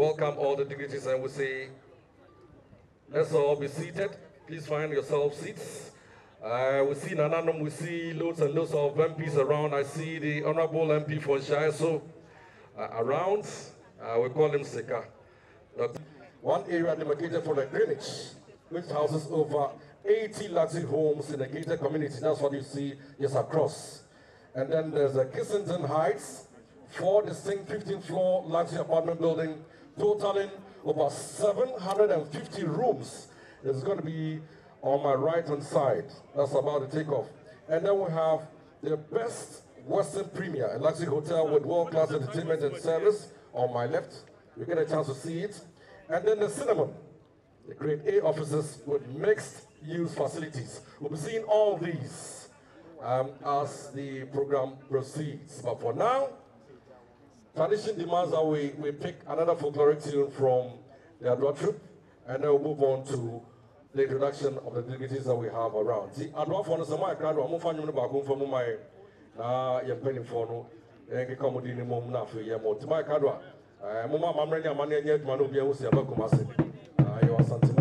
welcome all the dignitaries and we say, let's all be seated. Please find yourself seats. We see Nananum, we see loads and loads of MPs around. I see the Honorable MP for Shaiso around. We call him Seka. One area demarcated for the Greenwich, which houses over 80 luxury homes in the gated community. That's what you see just across. And then there's the Kissington Heights, 4 distinct 15-floor luxury apartment building, totaling over 750 rooms. It's going to be on my right-hand side. That's about to take off. And then we have the Best Western Premier, a luxury hotel with world-class entertainment and service on my left. You get a chance to see it. And then the Cinnamon, the grade A offices with mixed-use facilities. We'll be seeing all these as the program proceeds. But for now, tradition demands that we pick another folkloric tune from the Adwa Troop, and then we'll move on to the introduction of the dignitaries that we have around. See, Adwa for us, my crowd, I'm going to go for my penny for no, and come with the mom now for your mot. My crowd, I'm ready, I'm money, and yet, man, will be able to see about Kumasi. You are something.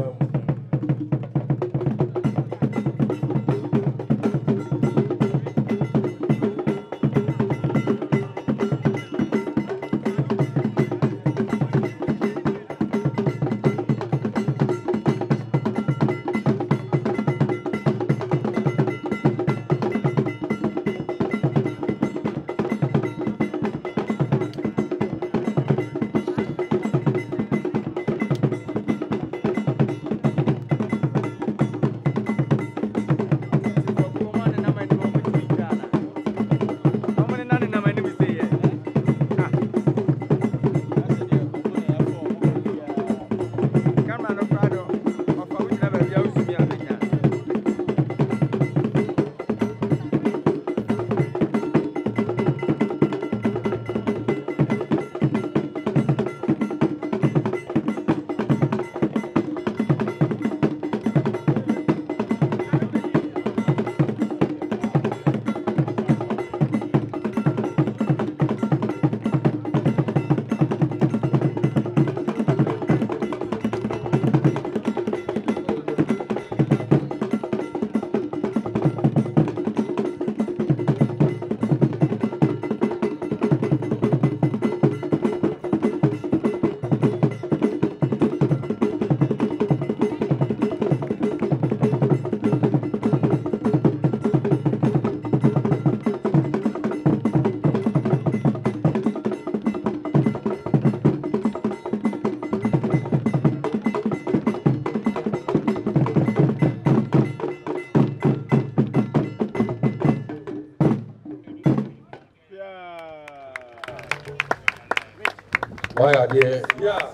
My idea, yeah.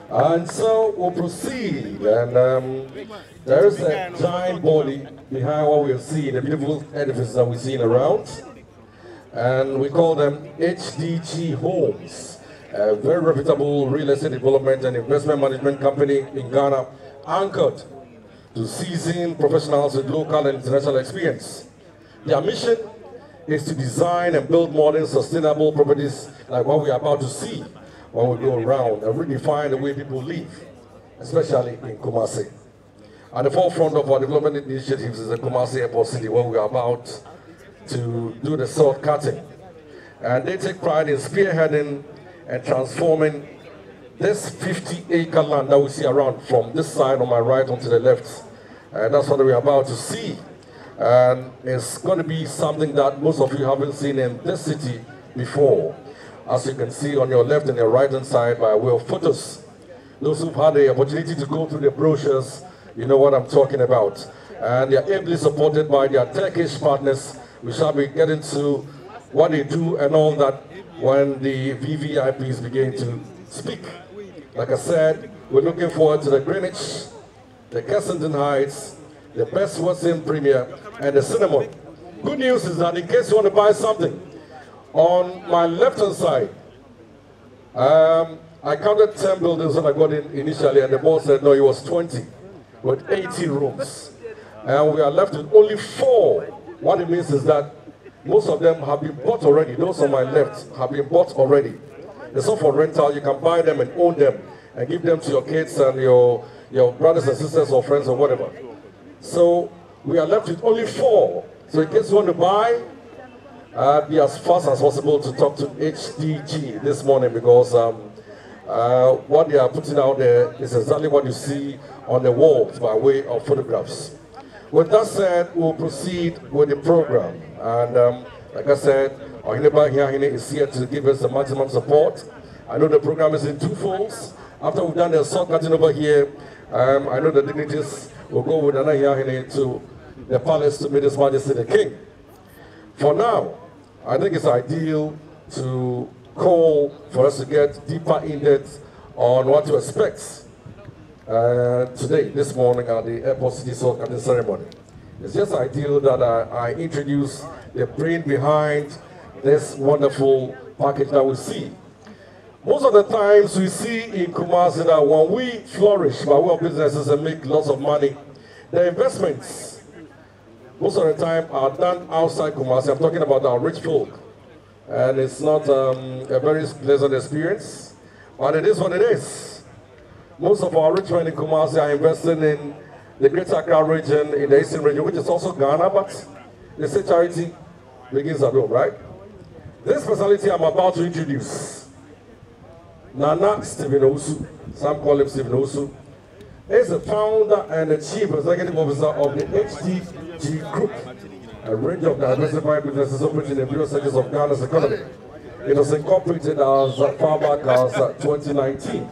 And so we'll proceed. And there is a giant body behind what we'll see, the beautiful edifices that we're seeing around. And we call them HDG Homes, a very reputable real estate development and investment management company in Ghana, anchored to seasoned professionals with local and international experience. Their mission is to design and build modern, sustainable properties like what we are about to see when we go around and redefine the way people live, especially in Kumasi. At the forefront of our development initiatives is the Kumasi Airport City, where we are about to do the salt cutting. And they take pride in spearheading and transforming this 50-acre land that we see around from this side on my right onto the left. And that's what we're about to see. And it's going to be something that most of you haven't seen in this city before. As you can see on your left and your right-hand side by way of photos. Those who've had the opportunity to go through the brochures, you know what I'm talking about. And they are ably supported by their Turkish partners. We shall be getting to what they do and all that when the VVIPs begin to speak. Like I said, we're looking forward to the Greenwich, the Kensington Heights, the Best Western Premier, and the Cinnamon. Good news is that in case you want to buy something, on my left-hand side, I counted 10 buildings when I got in initially, and the boss said, no, it was 20, with 80 rooms. And we are left with only 4. What it means is that most of them have been bought already. Those on my left have been bought already. It's not for rental. You can buy them and own them and give them to your kids and your brothers and sisters or friends or whatever. So we are left with only 4. So in case you want to buy, be as fast as possible to talk to HDG this morning, because what they are putting out there is exactly what you see on the walls by way of photographs. With that said, we'll proceed with the program. And like I said, Ohineba Hiahine is here to give us the maximum support. I know the program is in 2 folds. After we've done the sword cutting over here, I know the dignitaries will go with Nana Hiahine to the palace to meet His Majesty the King. For now, I think it's ideal to call for us to get deeper in depth on what to expect today, this morning at the Airport City Sword Cutting ceremony. It's just ideal that I introduce the brain behind this wonderful package that we see. Most of the times we see in Kumasi that when we flourish by way of businesses and make lots of money, the investments most of the time are done outside Kumasi. I'm talking about our rich folk. And it's not a very pleasant experience, but it is what it is. Most of our rich men in Kumasi are investing in the Greater Accra region, in the Eastern region, which is also Ghana, but they say charity begins at home, right? This personality I'm about to introduce, Nana Stephen Osu, some call him Stephen Osu, is the founder and the chief executive officer of the HDG Group, a range of diversified businesses operating in various sectors of Ghana's economy. It was incorporated as far back as 2019.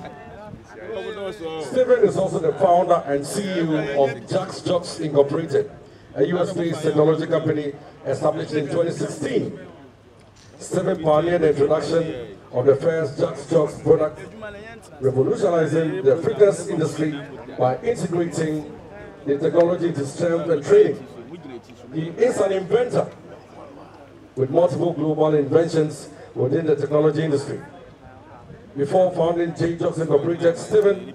Stephen is also the founder and CEO of Jax Jocks Incorporated, a US-based technology company established in 2016. Stephen pioneered the introduction of the first Jax Jocks product, revolutionizing the fitness industry by integrating the technology into strength and training. He is an inventor with multiple global inventions within the technology industry. Before founding Jax Jocks Incorporated, Stephen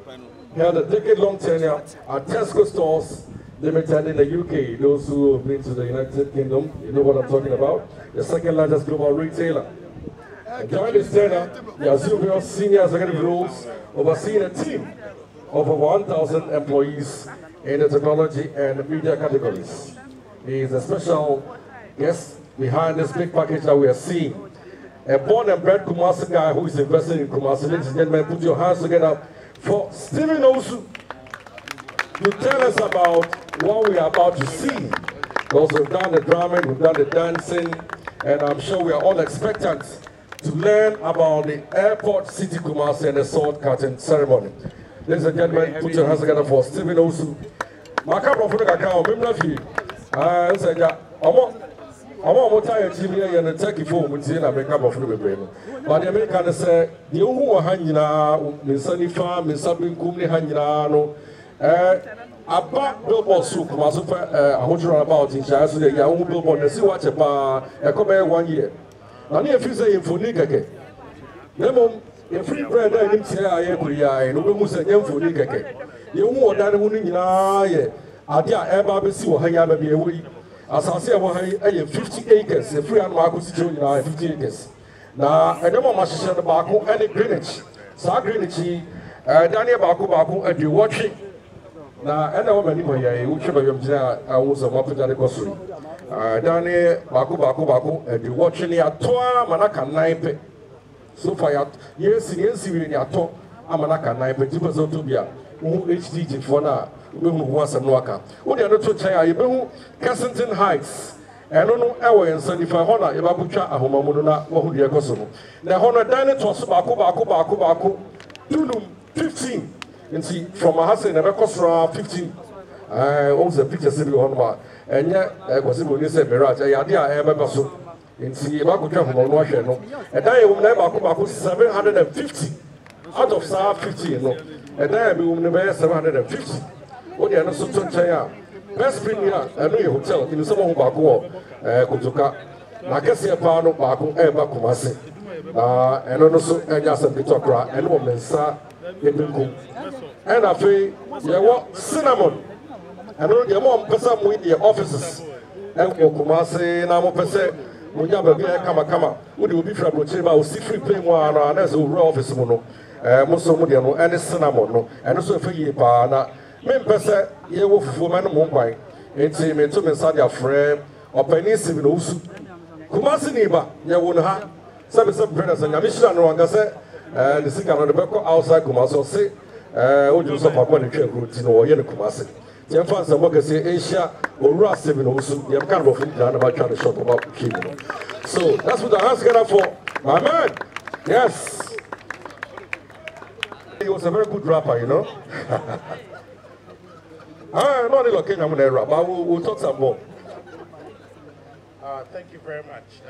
held a decade-long tenure at Tesco Stores Limited in the UK. Those who have been to the United Kingdom, you know what I'm talking about. The second largest global retailer. And during this tenure, he assumed various senior executive roles, overseeing a team of over 1,000 employees in the technology and media categories. He is a special guest behind this big package that we are seeing. A born and bred Kumasi guy who is investing in Kumasi. Ladies and gentlemen, put your hands together for Stephen Osu to tell us about what we are about to see. Because we've done the drumming, we've done the dancing, and I'm sure we are all expectant to learn about the Airport City Kumasi and the sword cutting ceremony. Ladies and gentlemen, put your hands together for Stephen Osu. I'm tired of Jimmy and the Turkey phone with Zina make up of the brain. But the American say, the who are hanging Miss Sunny Farm, Miss Sabin Kumni Hangino, about billboard soup, a hundred about in China, so the young billboard, and see what a come 1 year. And if you say in Funika, Lemon, a free bread, I didn't say I agree, and almost a young Funika. You want that winning in I ever see what I have be away. As I say, I have 50 acres, a free animal constitution, 50 acres. Now, I don't want much to Baku and Greenwich. So, Greenwich, Daniel Baku, and you watching. Now, I know many way, which I was a Mopita grocery. Daniel Baku, and you watching the Atoa Manaka Naipe. So far, yes, in the Ato, Amanaka Naipe, 2% to be a HDG for now. Once and Waka. What are the two Cassington Heights? And no hour and 75 honor, Ebabucha, a Homamuna, Wahudia Kosovo. The honor dined to us Baku, 15. And see, from a house in Abacosra, 15. I owns a picture civil honor, and yet I was able to say Mirage, I am a basso. In see Bakucha from Washington, and I will never Baku 750 out of Sa 50, and I will never 750. What are so to best premier, a new hotel in some of Baku, Kutuka, Nakasia Pano, Baku, Bakumasi, and also Elias and Bitokra, and woman, sir, and I feel you want cinnamon, and all your mom, person with your offices, and Kumasi, Namo Pese, when you have a kama, would you be from Rochema or see free play one or as a raw office mono, Musomudiano, and a cinnamon, and also for ye pana. Men pesa, ye wolf woman Mumbai, it's a me to me Sadia frame, or penny civil usu. Kumasi neighbor, ya won't have some brothers and Yamisha and Wangase, and the sick on the back outside Kumaso say, would you support one routine or Yen Kumasi? The fans of Mogasi Asia or Ross Civil usu, the kind of thing about trying to shop about Kimo. So that's what the hands get up for. My man, yes. He was a very good rapper, you know. I'm not in Kenya, but we'll talk some more. Thank you very much.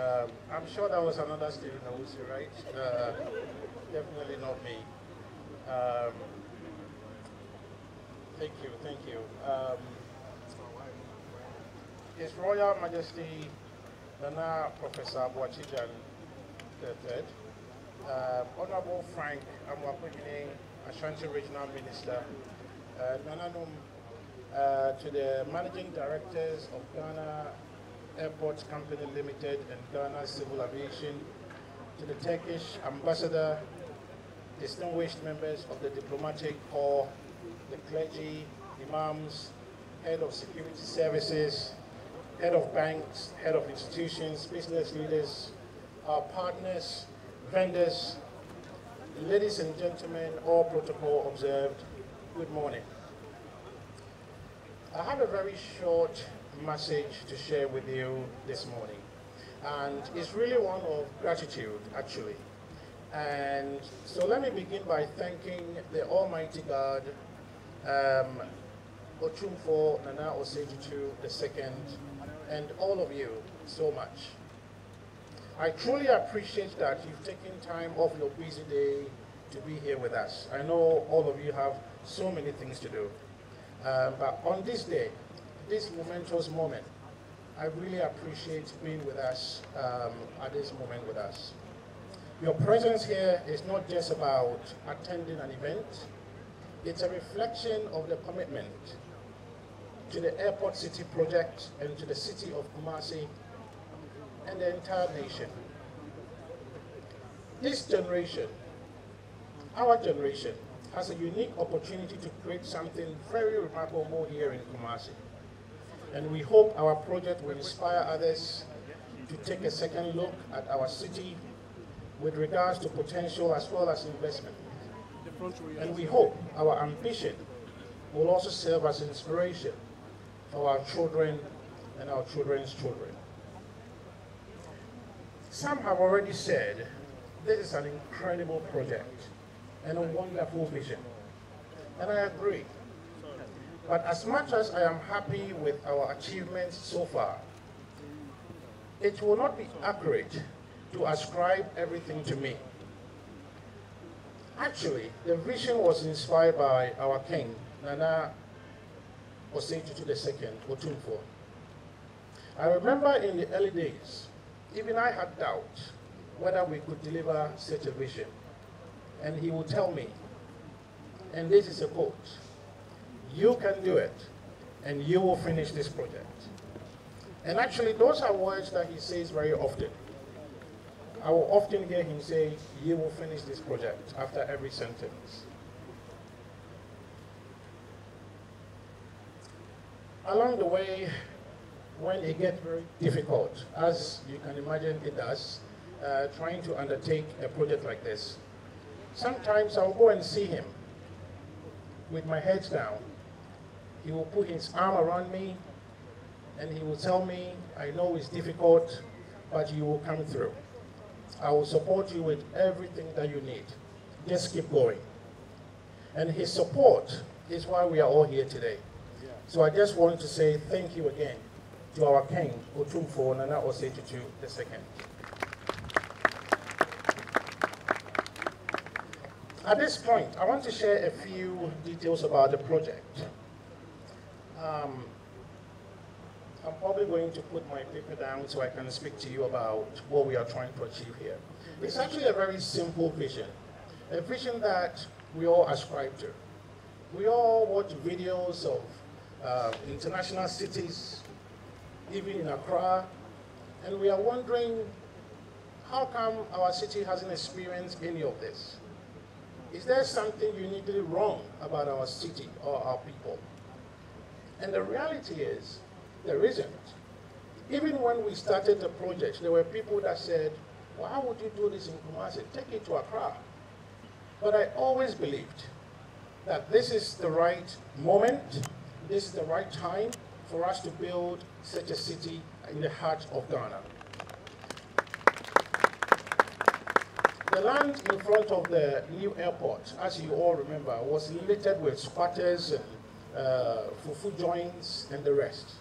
I'm sure that was another Stephen Owusu, right? Definitely not me. Thank you. His Royal Majesty Nana Professor Boachijan III, Honorable Frank Amwakwini, Ashanti Regional Minister, Nananum, to the Managing Directors of Ghana Airports Company Limited and Ghana Civil Aviation, to the Turkish Ambassador, distinguished members of the diplomatic corps, the clergy, imams, head of security services, head of banks, head of institutions, business leaders, our partners, vendors, ladies and gentlemen, all protocol observed, good morning. I have a very short message to share with you this morning, and it's really one of gratitude actually. And so let me begin by thanking the Almighty God, Otumfuo Nana Osei-Tutu II, and all of you so much. I truly appreciate that you've taken time off your busy day to be here with us. I know all of you have so many things to do, but on this day, this momentous moment, I really appreciate being with us at this moment with us. Your presence here is not just about attending an event, it's a reflection of the commitment to the Airport City project and to the city of Kumasi and the entire nation. This generation, our generation, has a unique opportunity to create something very remarkable here in Kumasi. And we hope our project will inspire others to take a second look at our city with regards to potential as well as investment. And we hope our ambition will also serve as inspiration for our children and our children's children. Some have already said this is an incredible project and a wonderful vision, and I agree. But as much as I am happy with our achievements so far, it will not be accurate to ascribe everything to me. Actually, the vision was inspired by our king, Nana Osei-Tutu II, Otumfuo. I remember in the early days, even I had doubt whether we could deliver such a vision. And he would tell me, and this is a quote, "You can do it, and you will finish this project." And actually, those are words that he says very often. I will often hear him say, "You will finish this project," after every sentence. Along the way, when it gets very difficult, as you can imagine it does, trying to undertake a project like this, sometimes I'll go and see him with my head down. He will put his arm around me and he will tell me, "I know it's difficult, but you will come through. I will support you with everything that you need. Just keep going." And his support is why we are all here today. So I just want to say thank you again to our king, Otumfuo Nana Osei-Tutu II. At this point, I want to share a few details about the project. I'm probably going to put my paper down so I can speak to you about what we are trying to achieve here. It's actually a very simple vision, a vision that we all ascribe to. We all watch videos of international cities, even in Accra, And we are wondering, how come our city hasn't experienced any of this? Is there something uniquely wrong about our city or our people? And the reality is, there isn't. Even when we started the project, there were people that said, why would you do this in Kumasi? Take it to Accra. But I always believed that this is the right moment, this is the right time for us to build such a city in the heart of Ghana. The land in front of the new airport, as you all remember, was littered with squatters and fufu joints and the rest.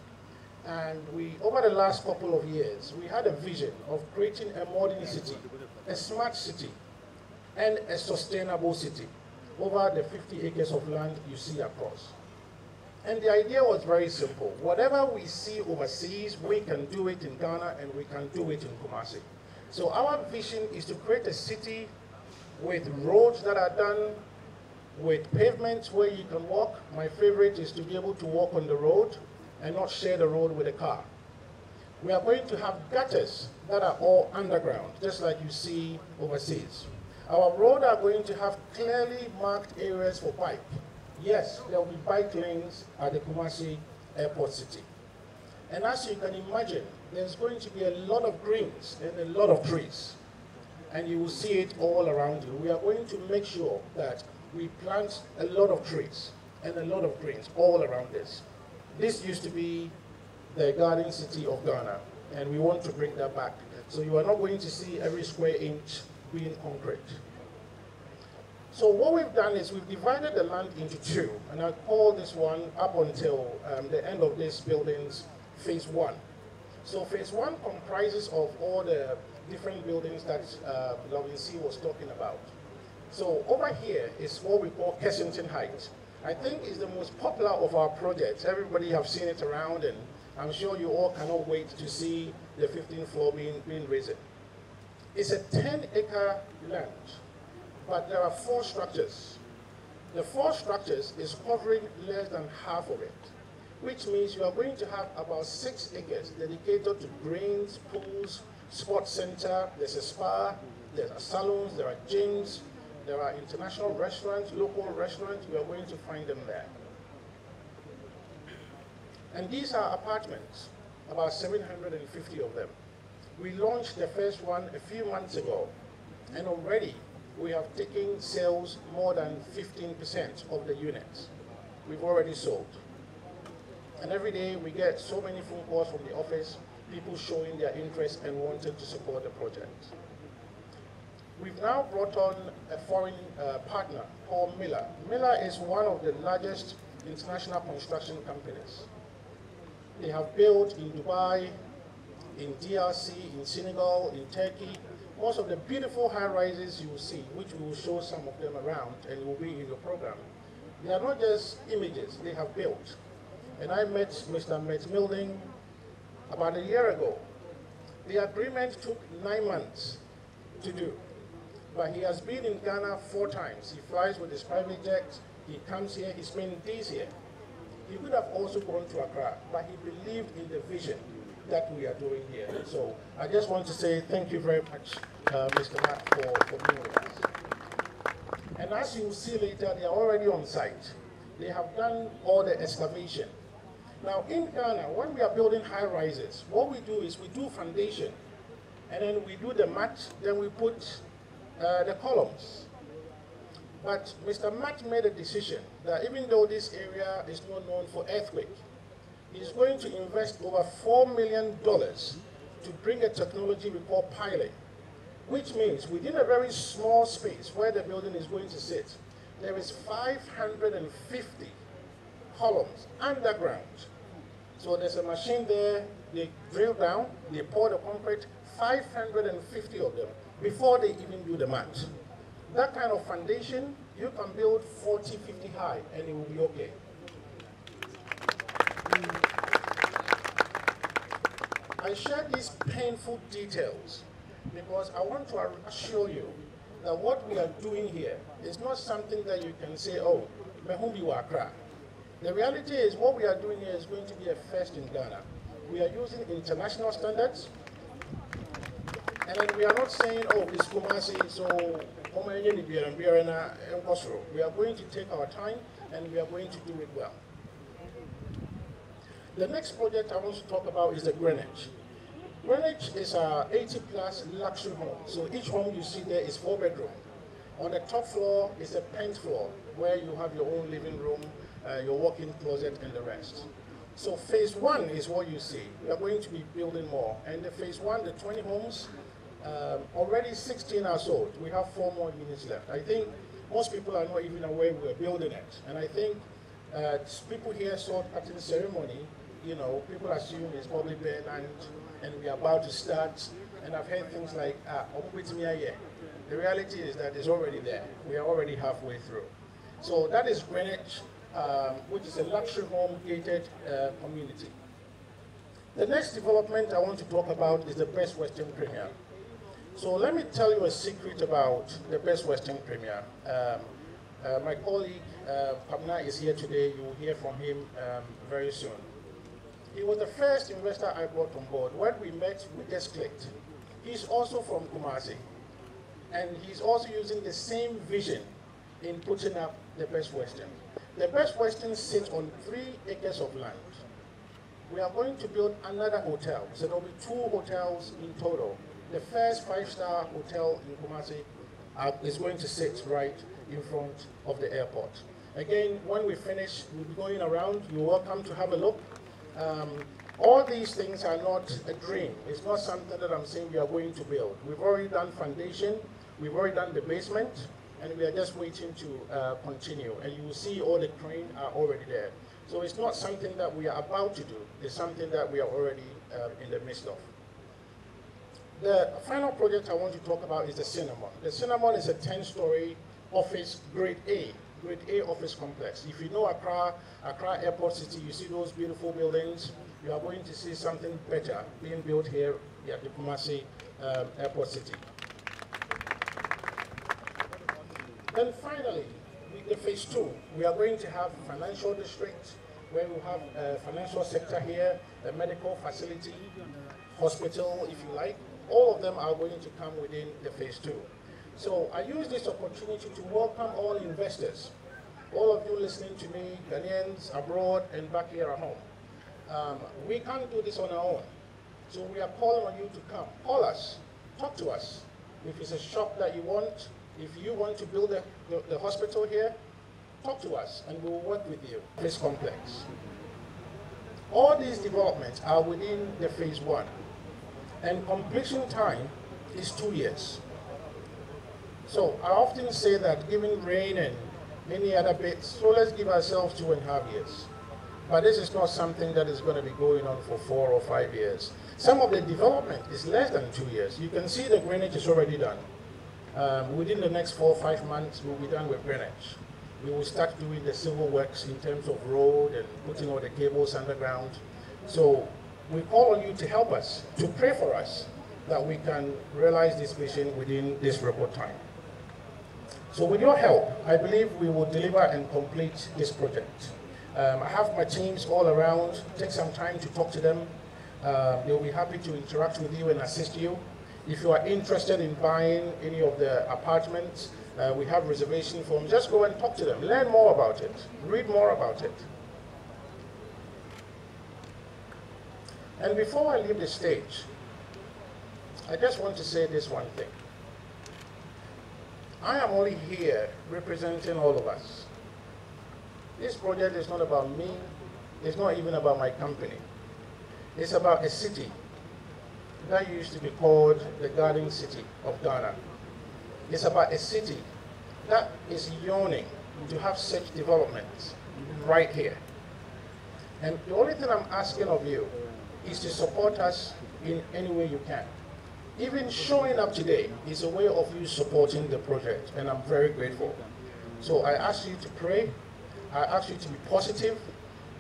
And over the last couple of years, we had a vision of creating a modern city, a smart city, and a sustainable city over the 50 acres of land you see across. And the idea was very simple. Whatever we see overseas, we can do it in Ghana and we can do it in Kumasi. So our vision is to create a city with roads that are done, with pavements where you can walk. My favorite is to be able to walk on the road and not share the road with a car. We are going to have gutters that are all underground, just like you see overseas. Our roads are going to have clearly marked areas for bike. Yes, there will be bike lanes at the Kumasi Airport City. And as you can imagine, there's going to be a lot of greens and a lot of trees. And you will see it all around you. We are going to make sure that we plant a lot of trees and a lot of greens all around this. This used to be the garden city of Ghana, and we want to bring that back. So you are not going to see every square inch being concrete. So what we've done is we've divided the land into two, and I call this one up until the end of this building's phase one. So phase one comprises of all the different buildings that Lovin C was talking about. So over here is what we call Kensington Heights. I think it's the most popular of our projects. Everybody have seen it around, and I'm sure you all cannot wait to see the 15th floor being risen. It's a 10-acre land, but there are 4 structures. The 4 structures is covering less than half of it, which means you are going to have about 6 acres dedicated to greens, pools, sports center, there's a spa, there are salons, there are gyms, there are international restaurants, local restaurants, you are going to find them there. And these are apartments, about 750 of them. We launched the first one a few months ago, and already we have taken sales more than 15% of the units. We've already sold. And every day we get so many phone calls from the office, people showing their interest and wanting to support the project. We've now brought on a foreign partner called Miller. Miller is one of the largest international construction companies. They have built in Dubai, in DRC, in Senegal, in Turkey, most of the beautiful high-rises you will see, which we will show some of them around and will be in your program. They are not just images, they have built. And I met Mr. Milding about a year ago. The agreement took 9 months to do, but he has been in Ghana 4 times. He flies with his private jet, he comes here, he spends days here. He could have also gone to Accra, but he believed in the vision that we are doing here. So I just want to say thank you very much, Mr. Matt, for being with us. And as you will see later, they are already on site. They have done all the excavation. Now in Ghana, when we are building high rises, what we do is we do foundation, and then we do the mat, then we put the columns. But Mr. Matt made a decision that even though this area is not known for earthquake, he's going to invest over $4 million to bring a technology we call piling, which means within a very small space where the building is going to sit, there is 550 columns underground. So there's a machine there, they drill down, they pour the concrete, 550 of them, before they even do the mat. That kind of foundation, you can build 40, 50 high, and it will be okay. I share these painful details because I want to assure you that what we are doing here is not something that you can say, oh, Mehumbi wa Accra. The reality is what we are doing here is going to be a first in Ghana. We are using international standards. And then we are not saying, oh, it's Kumasi, so we are going to take our time and we are going to do it well. The next project I want to talk about is the Greenwich. Greenwich is a 80-plus luxury home. So each home you see there is 4-bedroom. On the top floor is a pent floor where you have your own living room, your walk-in closet, and the rest. So phase 1 is what you see. We are going to be building more. And the phase 1, the 20 homes, already 16 are sold. We have 4 more units left. I think most people are not even aware we're building it. And I think people here saw at the ceremony, you know, people assume it's probably bare land and we are about to start. And I've heard things like, the reality is that it's already there. We are already halfway through. So that is Greenwich, which is a luxury home gated community. The next development I want to talk about is the Best Western Premier. So let me tell you a secret about the Best Western Premier. My colleague, Pamna, is here today. You will hear from him very soon. He was the first investor I brought on board. When we met, we just clicked. He's also from Kumasi. And he's also using the same vision in putting up the Best Western. The Best Western sits on 3 acres of land. We are going to build another hotel. So there will be 2 hotels in total. The first 5-star hotel in Kumasi is going to sit right in front of the airport. Again, when we finish, we'll be going around. You're welcome to have a look. All these things are not a dream. It's not something that I'm saying we are going to build. We've already done foundation. We've already done the basement. And we are just waiting to continue. And you will see all the cranes are already there. So it's not something that we are about to do. It's something that we are already in the midst of. The final project I want to talk about is the Cinnamon. The Cinnamon is a 10-story office, grade A office complex. If you know Accra Airport City, you see those beautiful buildings, you are going to see something better being built here at the Kumasi Airport City. Then finally, the phase 2, we are going to have financial district, where we have a financial sector here, a medical facility, hospital, if you like. All of them are going to come within the phase 2. So I use this opportunity to welcome all investors, all of you listening to me, Ghanaians abroad and back here at home. We can't do this on our own. So we are calling on you to come. Call us, talk to us. If it's a shop that you want, if you want to build the hospital here, talk to us and we will work with you. This complex. All these developments are within the phase 1. And completion time is 2 years. So I often say that given rain and many other bits, so let's give ourselves 2.5 years. But this is not something that is going to be going on for 4 or 5 years. Some of the development is less than 2 years. You can see the Greenwich is already done. Within the next 4 or 5 months, we'll be done with Greenwich. We will start doing the civil works in terms of road and putting all the cables underground. So we call on you to help us, to pray for us, that we can realize this vision within this record time. So with your help, I believe we will deliver and complete this project. I have my teams all around. Take some time to talk to them. They'll be happy to interact with you and assist you. If you are interested in buying any of the apartments, we have reservation forms. Just go and talk to them. Learn more about it. Read more about it. And before I leave the stage, I just want to say this one thing. I am only here representing all of us. This project is not about me. It's not even about my company. It's about a city that used to be called the Garden City of Ghana. It's about a city that is yearning to have such developments right here. And the only thing I'm asking of you is to support us in any way you can. Even showing up today is a way of you supporting the project, and I'm very grateful. So I ask you to pray. I ask you to be positive.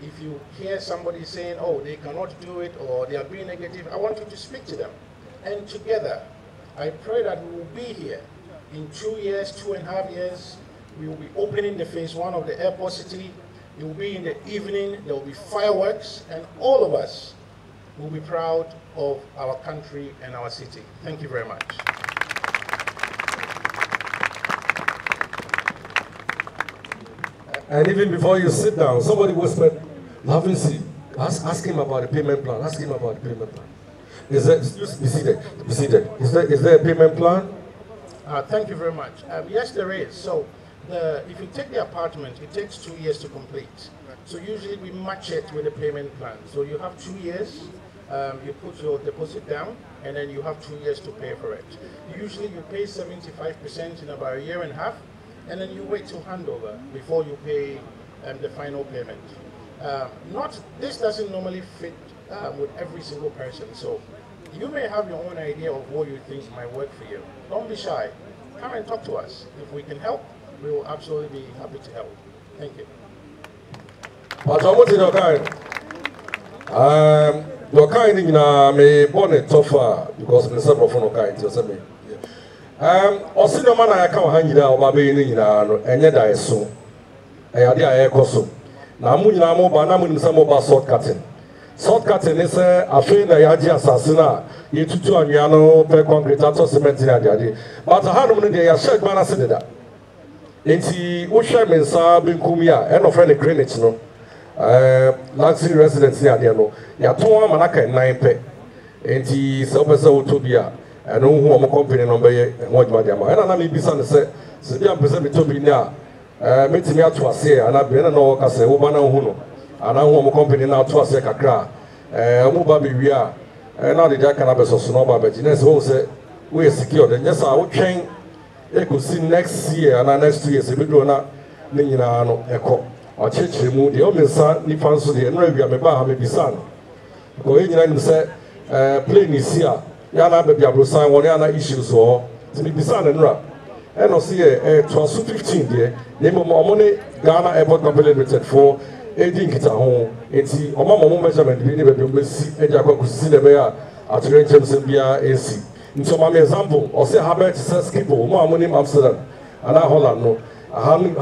If you hear somebody saying, oh, they cannot do it, or they are being negative, I want you to speak to them. And together, I pray that we will be here in 2 years, 2.5 years. We will be opening the phase 1 of the airport city. It will be in the evening. There will be fireworks, and all of us will be proud of our country and our city. Thank you very much. And even before you sit down, somebody whispered, Lavincy, ask him about the payment plan. Ask him about the payment plan. Is there, just be seated, be seated. Is there a payment plan? Thank you very much. Yes, there is. So if you take the apartment, it takes 2 years to complete. So usually we match it with a payment plan. So you have 2 years, you put your deposit down, and then you have 2 years to pay for it. Usually you pay 75% in about a year and a half, and then you wait till handover before you pay the final payment. This doesn't normally fit with every single person. So you may have your own idea of what you think might work for you. Don't be shy. Come and talk to us. If we can help, we will absolutely be happy to help. Thank you. Your kind may born a tougher because the several from kind to me. Osino man I can't hang it out by being in and yet I so. I had the air coso. Namunamo Banamun some about sword cutting. Sword cutting is a thing that Yaji Assassina, you two and Yano, per concrete, cement in Adiadi. But a hundred they are shared man. I said that. Inti Usha Mensa Binkumia, and of any Greenwich, no. Luxury residence near Diano. Yatoa Manaka and 9 pay. Inti Sobesa Utubia, and who am a company number and what my dear. And I may be son said, Sibian present to be now. Meeting me out to say, and I've been a no Cassa, Ubana Huno, and I want a company now to say Kakra. Mubabi, we are, and now the Jack and Abbas of Sonoma, but Ines will say, we are secured. And yes, I will change. They could see next year and next 2 years, if we do not, Nina, Echo. Or church remove the only son, if I the and maybe I'm a bar, maybe son. Go in and say, plain is here. Yana baby, I will sign one issues or to be son and rap. And I'll see a 15 there. Name of money, Ghana Airport Company Limited for 18 kita home. And see, or Mamma measurement, we never do see a Jacob see the bear at Rangers and Bia AC. Into my example, or say, how about says people, more money Amsterdam, and I Holland no. Hanum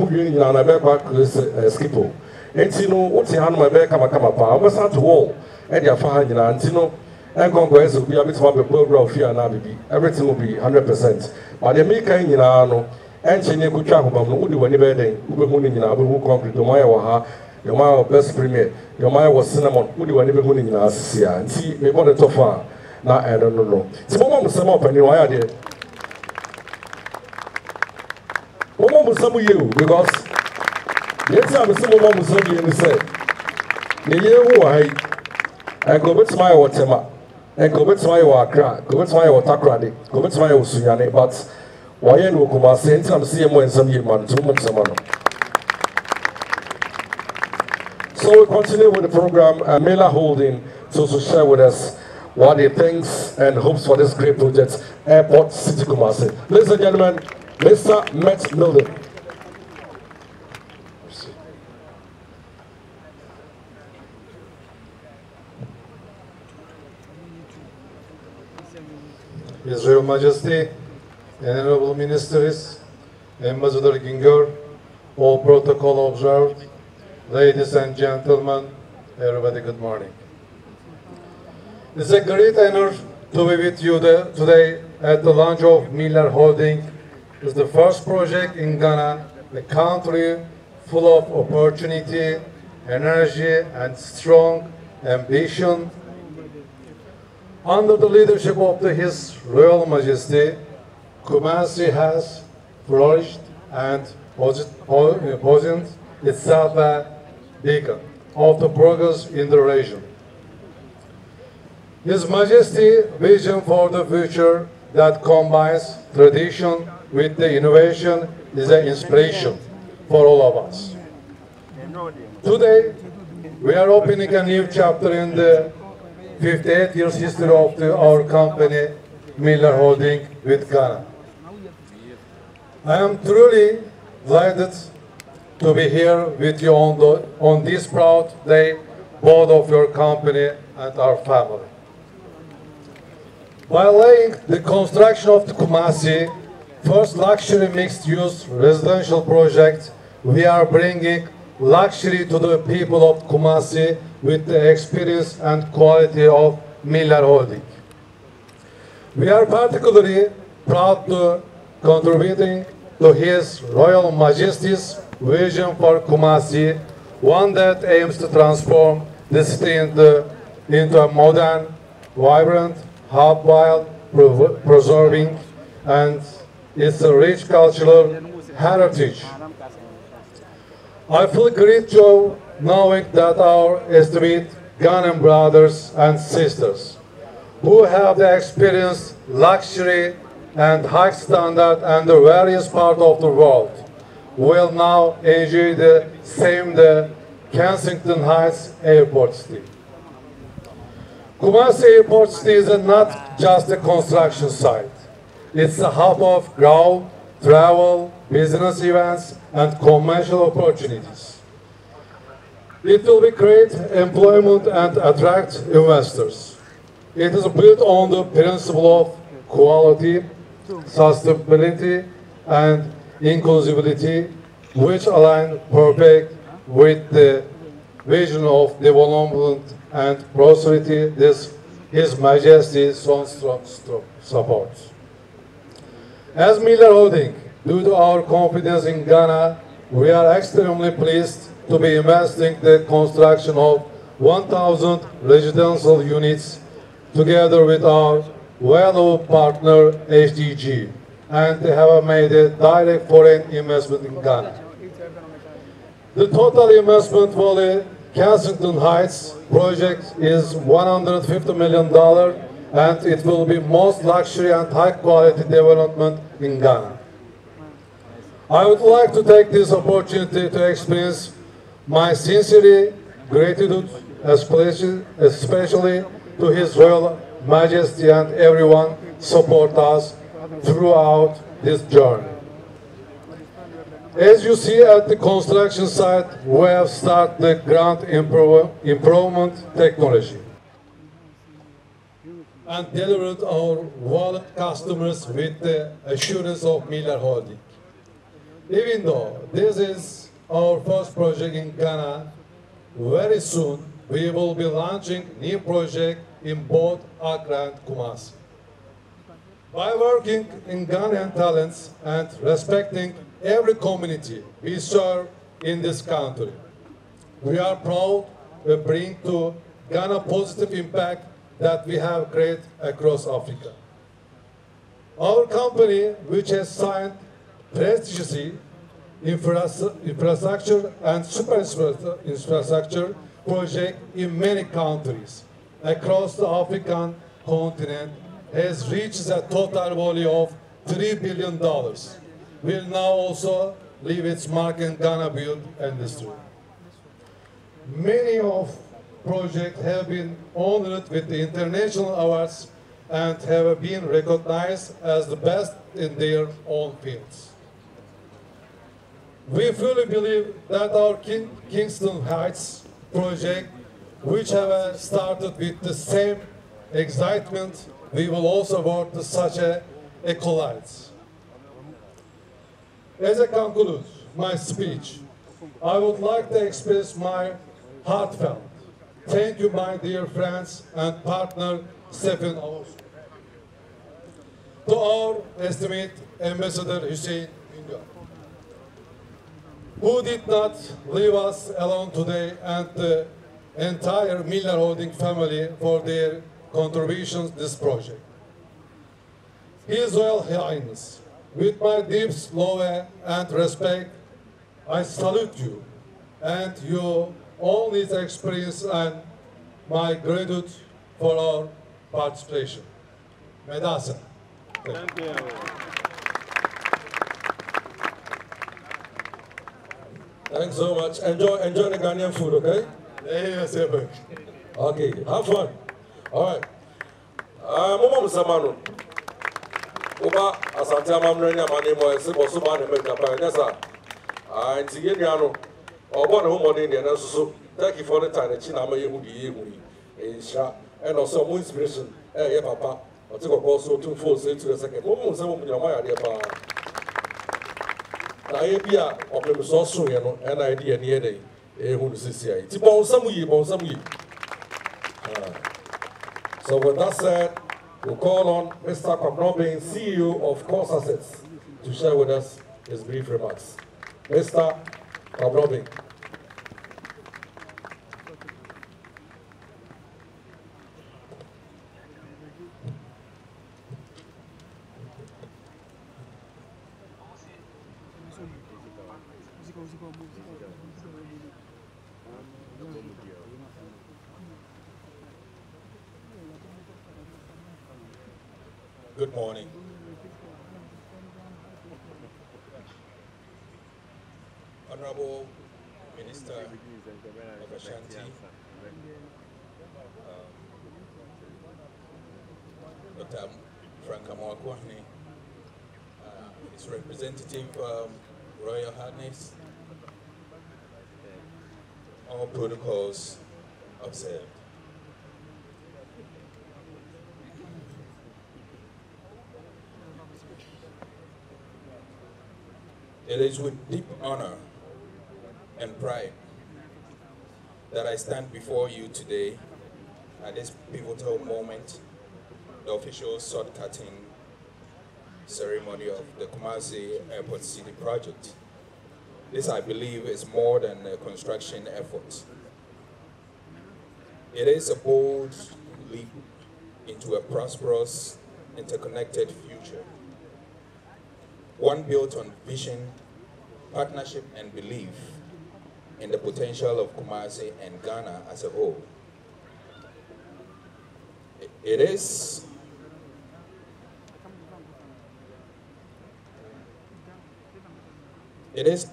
who you know, I back Skipo. And you know, what's the hand my back, come up, was at the wall, and your father, and you know, and Congress will be a bit of a program of fear and Abbey. Everything will be 100%. But the maker in Yano, and Chene could travel, who do any bedding, who be winning in Abu Concrete, the Maya Waha, your Maya best premier, your Maya was cinnamon, who do any winning in Asia, and see, me want to far. Now, I don't know. It's a moment, some up, and you are there. One will some of you because yes, I'm some of you and said, the year who I go back to my water, and go back to my water, go back to my water craddy, go back to my Usuyane, but why and Wokuma sent some CMO and some year man, 2 months a month. So we continue with the program, Mela Holding to share with us what he thinks and hopes for this great project, Airport City Kumasi. Ladies and gentlemen, Mr. Matt Milden. His Royal Majesty, Honorable Ministers, Ambassador Ginger, all protocol observed, ladies and gentlemen, everybody good morning. It's a great honor to be with you today at the launch of Miller Holding. It's the first project in Ghana, a country full of opportunity, energy, and strong ambition. Under the leadership of His Royal Majesty, Kumasi has flourished and positioned itself a beacon of the progress in the region. His Majesty's vision for the future that combines tradition with the innovation is an inspiration for all of us. Today, we are opening a new chapter in the 58 years history of our company, Miller Holding, with Ghana. I am truly delighted to be here with you on this proud day, both of your company and our family. By laying the construction of the Kumasi first luxury mixed-use residential project, we are bringing luxury to the people of Kumasi with the experience and quality of Miller Holding. We are particularly proud to contributing to His Royal Majesty's vision for Kumasi, one that aims to transform the city into a modern, vibrant hub while preserving and its rich cultural heritage. I feel great joy knowing that our esteemed Ghanaian brothers and sisters who have experienced luxury and high standard in the various parts of the world will now enjoy the Kensington Heights Airport City. Kumasi Airport City is not just a construction site. It's a hub of growth, travel, business events, and commercial opportunities. It will create employment and attract investors. It is built on the principle of quality, sustainability, and inclusivity, which align perfect with the vision of development and prosperity His Majesty so supports. As Miller Holding, due to our confidence in Ghana, we are extremely pleased to be investing the construction of 1,000 residential units together with our valued partner HDG, and they have made a direct foreign investment in Ghana. The total investment for the Kensington Heights project is $150 million, and it will be most luxury and high-quality development in Ghana. I would like to take this opportunity to express my sincere gratitude, especially to His Royal Majesty and everyone support us throughout this journey. As you see at the construction site, we have started the ground improvement technology and delivered our valued customers with the assurance of Miller Holding. Even though this is our first project in Ghana, very soon we will be launching new project in both Accra and Kumasi. By working in Ghanaian talents and respecting every community we serve in this country, we are proud to bring to Ghana positive impact that we have created across Africa. Our company, which has signed prestigious infrastructure and super infrastructure projects in many countries across the African continent, has reached a total value of $3 billion. Will now also leave its mark in Ghana build industry. Many of projects have been honored with the international awards and have been recognized as the best in their own fields. We fully believe that our Kingston Heights project, which have started with the same excitement, we will also work to such accolades. As I conclude my speech, I would like to express my heartfelt thank you, my dear friends and partner, Stephen Aos, to our esteemed Ambassador Hussein Inga, who did not leave us alone today, and the entire Miller Holding family for their contributions to this project. His Royal Highness, with my deep love and respect, I salute you and your all this experience and my gratitude for our participation. Medasa. Thank you. Thanks so much. Enjoy the Ghanaian food, okay? Yes, sir. Okay, have fun. All right. Mama Musamano. Oba asante amamreni amane mo ese boso ba na America pa nyasa. Ntiye nuano. Obo na homode ne na susu. Thank you for the time chi na ma yehu di yehu yi. Ensha and also more inspiration. Ye papa. O ti kokko so 2 4 say to the second. Mo musamo mu nyama ya de pa. Na ye bia opem so so ye no na idea ne ye dey. who the CCI. So with that said, we'll call on Mr. Kwabnobing, CEO of Course Assets, to share with us his brief remarks. Mr. Kwabnobing. Good morning. Honorable Minister of Ashanti, Dr. Frank Amoakwahne, his representative, Royal Highness, all protocols observed. It is with deep honor and pride that I stand before you today at this pivotal moment, the official sword-cutting ceremony of the Kumasi Airport City project. This, I believe, is more than a construction effort. It is a bold leap into a prosperous, interconnected future. One built on vision, partnership, and belief in the potential of Kumasi and Ghana as a whole. It is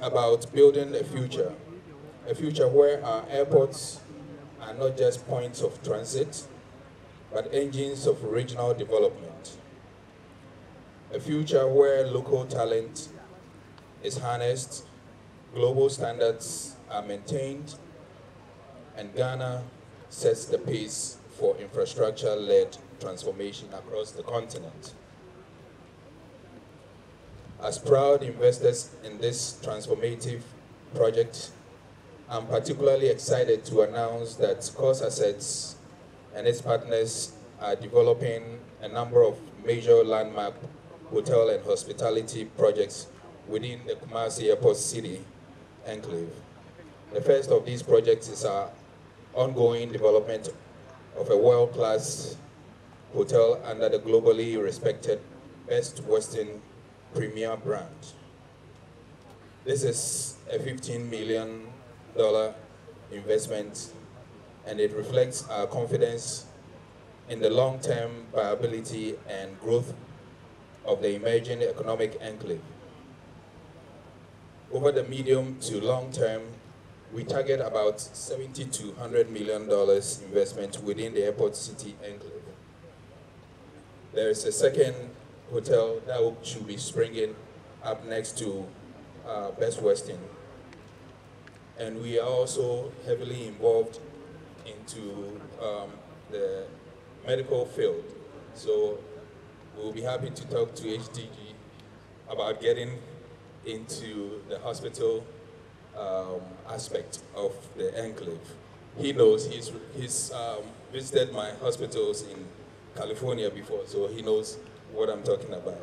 about building a future where our airports are not just points of transit, but engines of regional development. A future where local talent is harnessed, global standards are maintained, and Ghana sets the pace for infrastructure-led transformation across the continent. As proud investors in this transformative project, I'm particularly excited to announce that Course Assets and its partners are developing a number of major landmark hotel and hospitality projects within the Kumasi Airport City enclave. The first of these projects is our ongoing development of a world-class hotel under the globally respected Best Western Premier brand. This is a $15 million investment, and it reflects our confidence in the long-term viability and growth of the emerging economic enclave. Over the medium to long term, we target about $70 to $100 million investment within the airport city enclave. There is a second hotel that should be springing up next to Best Western. And we are also heavily involved into the medical field. So we'll be happy to talk to HTG about getting into the hospital aspect of the enclave. He knows, he's visited my hospitals in California before, so he knows what I'm talking about.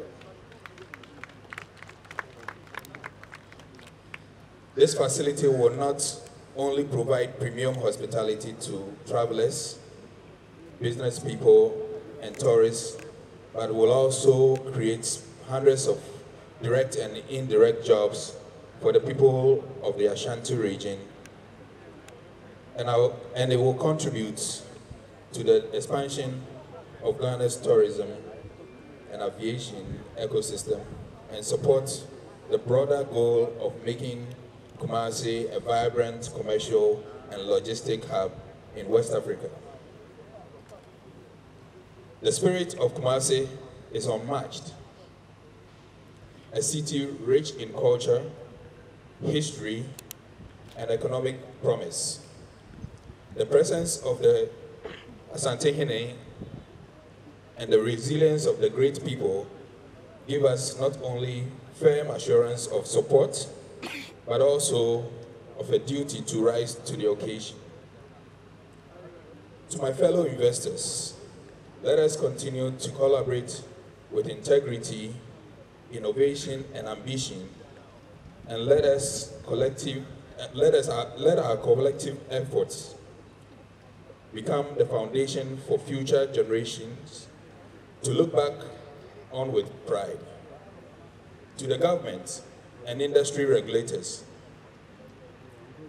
This facility will not only provide premium hospitality to travelers, business people, and tourists, but will also create hundreds of direct and indirect jobs for the people of the Ashanti region, and it will contribute to the expansion of Ghana's tourism and aviation ecosystem and support the broader goal of making Kumasi a vibrant commercial and logistic hub in West Africa. The spirit of Kumasi is unmatched. A city rich in culture, history, and economic promise. The presence of the Asantehene and the resilience of the great people give us not only firm assurance of support, but also of a duty to rise to the occasion. To my fellow investors, let us continue to collaborate with integrity, innovation, and ambition, and let our collective efforts become the foundation for future generations to look back on with pride. To the government and industry regulators,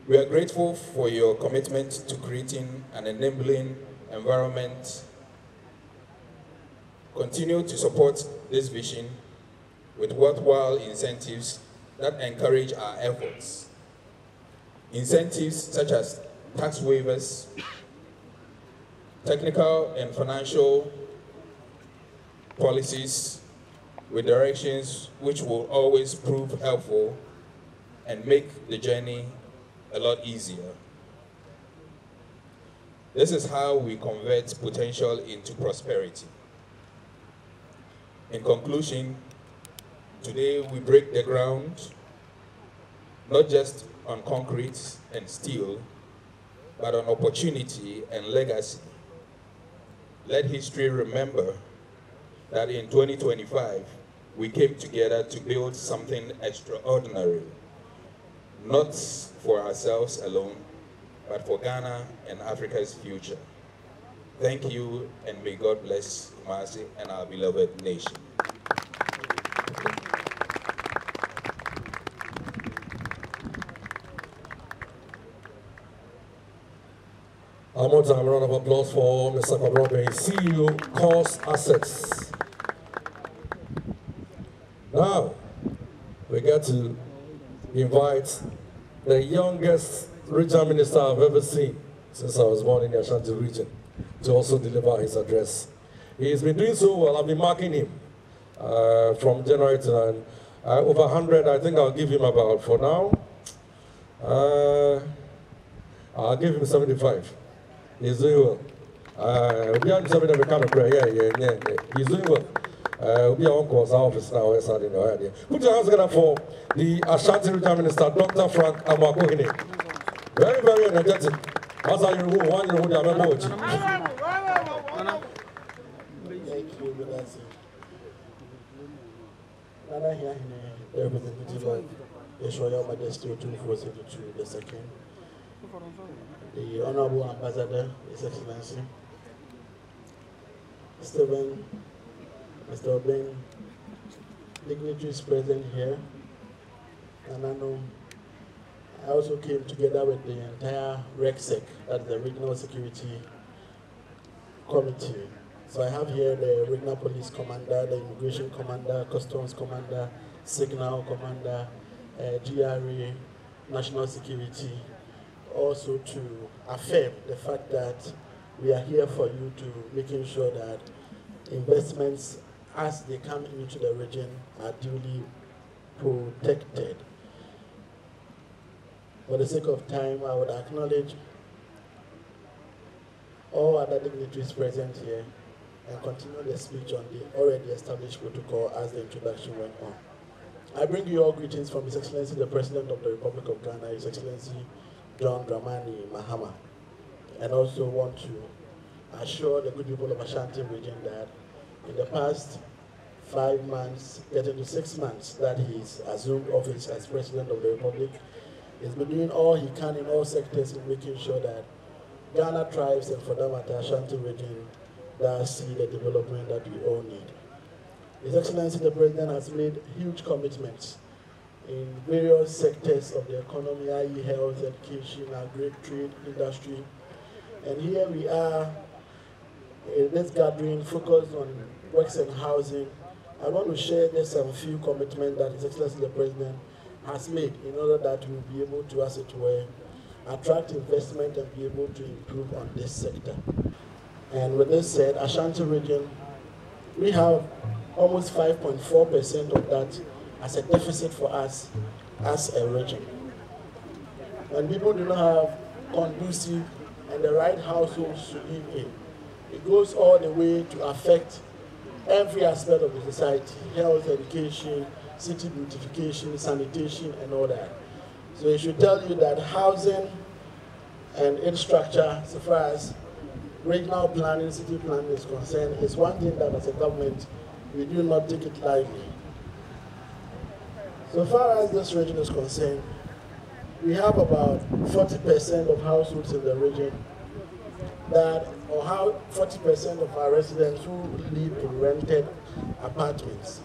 we are grateful for your commitment to creating an enabling environment. Continue to support this vision with worthwhile incentives that encourage our efforts. Incentives such as tax waivers, technical and financial policies with directions which will always prove helpful and make the journey a lot easier. This is how we convert potential into prosperity. In conclusion, today we break the ground, not just on concrete and steel, but on opportunity and legacy. Let history remember that in 2025, we came together to build something extraordinary, not for ourselves alone, but for Ghana and Africa's future. Thank you, and may God bless Kumasi and our beloved nation. One more time, a round of applause for Mr. Kwabena, CEO, Course Assets. Now, we get to invite the youngest regional minister I've ever seen since I was born in the Ashanti region to also deliver his address. He's been doing so well. I've been marking him from January to now. Over 100, I think I'll give him about, for now, I'll give him 75. He's doing well. He's doing well. We are on course, our office now. Put your hands together for the Ashanti Regional Minister, Dr. Frank Amakohene. Very, very energetic. As I remove one, you hold your memory. Thank you, Benazzi. Nana here, the representative of His Royal Majesty 2472, the second. The Honorable Ambassador, His Excellency, Stephen, Mr. Obeng, dignitaries present here, and I know I also came together with the entire RECSEC, that's the Regional Security Committee. So I have here the Regional Police Commander, the Immigration Commander, Customs Commander, Signal Commander, GRA, National Security, also to affirm the fact that we are here for you to making sure that investments as they come into the region are duly protected. For the sake of time, I would acknowledge all other dignitaries present here and continue the speech on the already established protocol as the introduction went on. I bring you all greetings from His Excellency the President of the Republic of Ghana, His Excellency John Dramani Mahama, and also want to assure the good people of Ashanti region that in the past 5 months, getting to 6 months that he's assumed office as President of the Republic, he's been doing all he can in all sectors in making sure that Ghana thrives, and for that matter, Ashanti region does see the development that we all need. His Excellency the President has made huge commitments in various sectors of the economy, i.e. health, education, agri-trade, industry. And here we are in this gathering focused on works and housing. I want to share just some few commitments that His Excellency the President has made in order that we'll be able to, as it were, attract investment and be able to improve on this sector. And with this said, Ashanti region, we have almost 5.4% of that as a deficit for us as a region. When people do not have conducive and the right households to live in, it goes all the way to affect every aspect of the society: health, education, city beautification, sanitation, and all that. So it should tell you that housing and infrastructure, so far as regional planning, city planning is concerned, is one thing that as a government, we do not take it lightly. So far as this region is concerned, we have about 40% of households in the region that, or how 40% of our residents who live in rented apartments,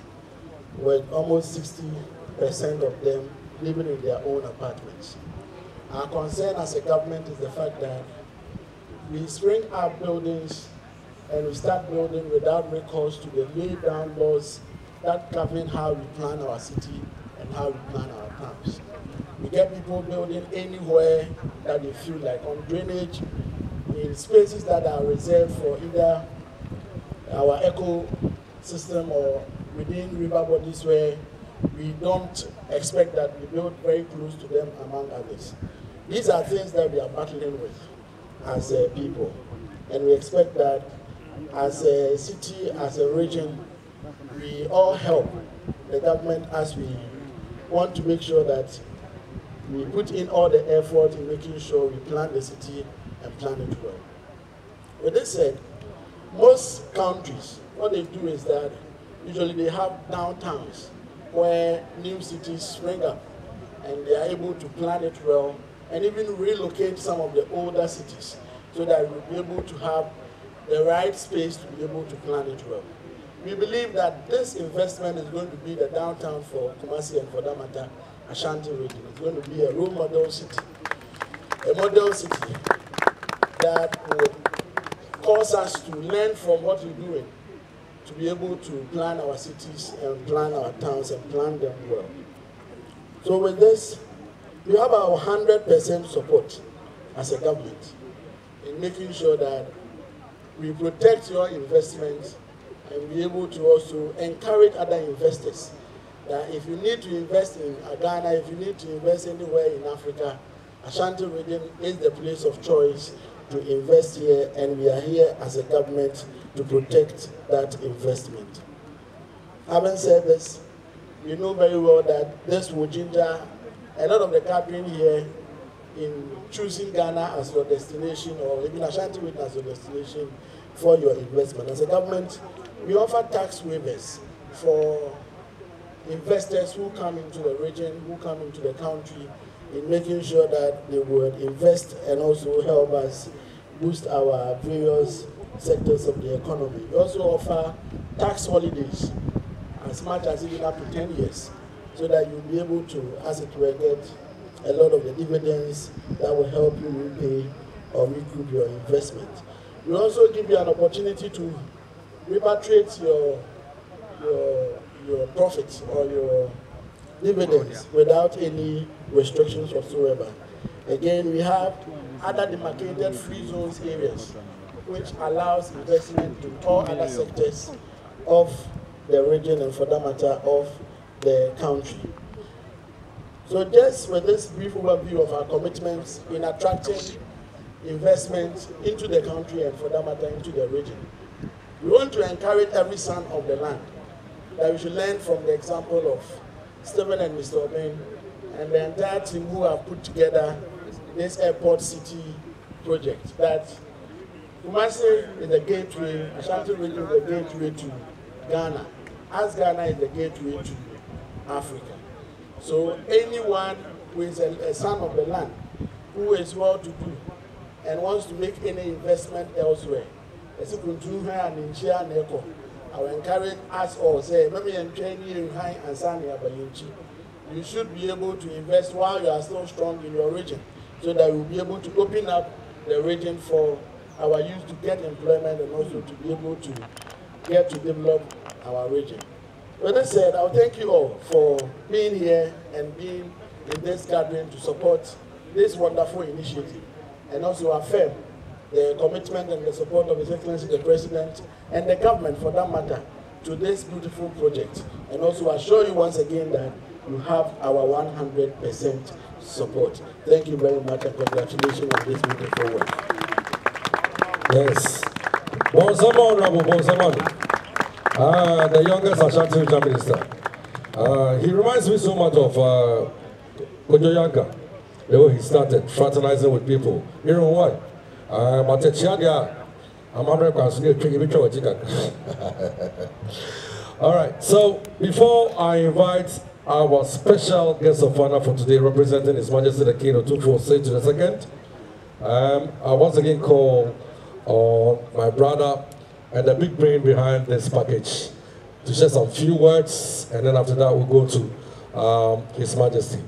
with almost 60% of them living in their own apartments. Our concern as a government is the fact that we spring up buildings and we start building without recourse to the laid down laws that govern how we plan our city and how we plan our towns. We get people building anywhere that they feel like, on drainage, in spaces that are reserved for either our ecosystem or within river bodies where we don't expect that we build very close to them, among others. These are things that we are battling with as a people. And we expect that as a city, as a region, we all help the government as we want to make sure that we put in all the effort in making sure we plan the city and plan it well. With this said, most countries, what they do is that usually they have downtowns where new cities spring up and they are able to plan it well and even relocate some of the older cities so that we'll be able to have the right space to be able to plan it well. We believe that this investment is going to be the downtown for Kumasi and for that matter, Ashanti region. It's going to be a role model city, a model city that would cause us to learn from what we're doing to be able to plan our cities and plan our towns and plan them well. So with this, we have our 100% support as a government in making sure that we protect your investments and be able to also encourage other investors that if you need to invest in Ghana, if you need to invest anywhere in Africa, Ashanti region is the place of choice to invest here, and we are here as a government to protect that investment. Having said this, we know very well that this will ginger a lot of the gathering here in choosing Ghana as your destination or even Ashanti region as your destination for your investment. As a government, we offer tax waivers for investors who come into the region, who come into the country, in making sure that they would invest and also help us boost our various sectors of the economy. We also offer tax holidays as much as even up to 10 years so that you'll be able to, as it were, get a lot of the dividends that will help you repay or recoup your investment. We also give you an opportunity to repatriate your profits or your dividends without any restrictions whatsoever. Again, we have other demarcated free zones areas which allows investment to all other sectors of the region and for that matter of the country. So just with this brief overview of our commitments in attracting investment into the country and for that matter into the region, we want to encourage every son of the land that we should learn from the example of Stephen and Mr. Obeng and the entire team who have put together this airport city project. That Kumasi is the gateway, Ashanti region is the gateway to Ghana, as Ghana is the gateway to Africa. So anyone who is a son of the land, who is well to do and wants to make any investment elsewhere, I will encourage us all, say, you should be able to invest while you are still strong in your region, so that we'll be able to open up the region for our youth to get employment and also to be able to get to develop our region. With that said, I'll thank you all for being here and being in this gathering to support this wonderful initiative and also affirm the commitment and the support of His Excellency the President and the government for that matter to this beautiful project, and also assure you once again that you have our 100% support. Thank you very much and congratulations on this beautiful work. Yes. The youngest Ashanti Region Minister. He reminds me so much of Kojo Yanka, the way he started fraternizing with people. You know what? I'm at a Chiadia. I'm All right, so before I invite our special guest of honor for today, representing His Majesty the King of Otumfuo Osei II, I once again call on my brother and the big brain behind this package to share some few words, and then after that we'll go to His Majesty.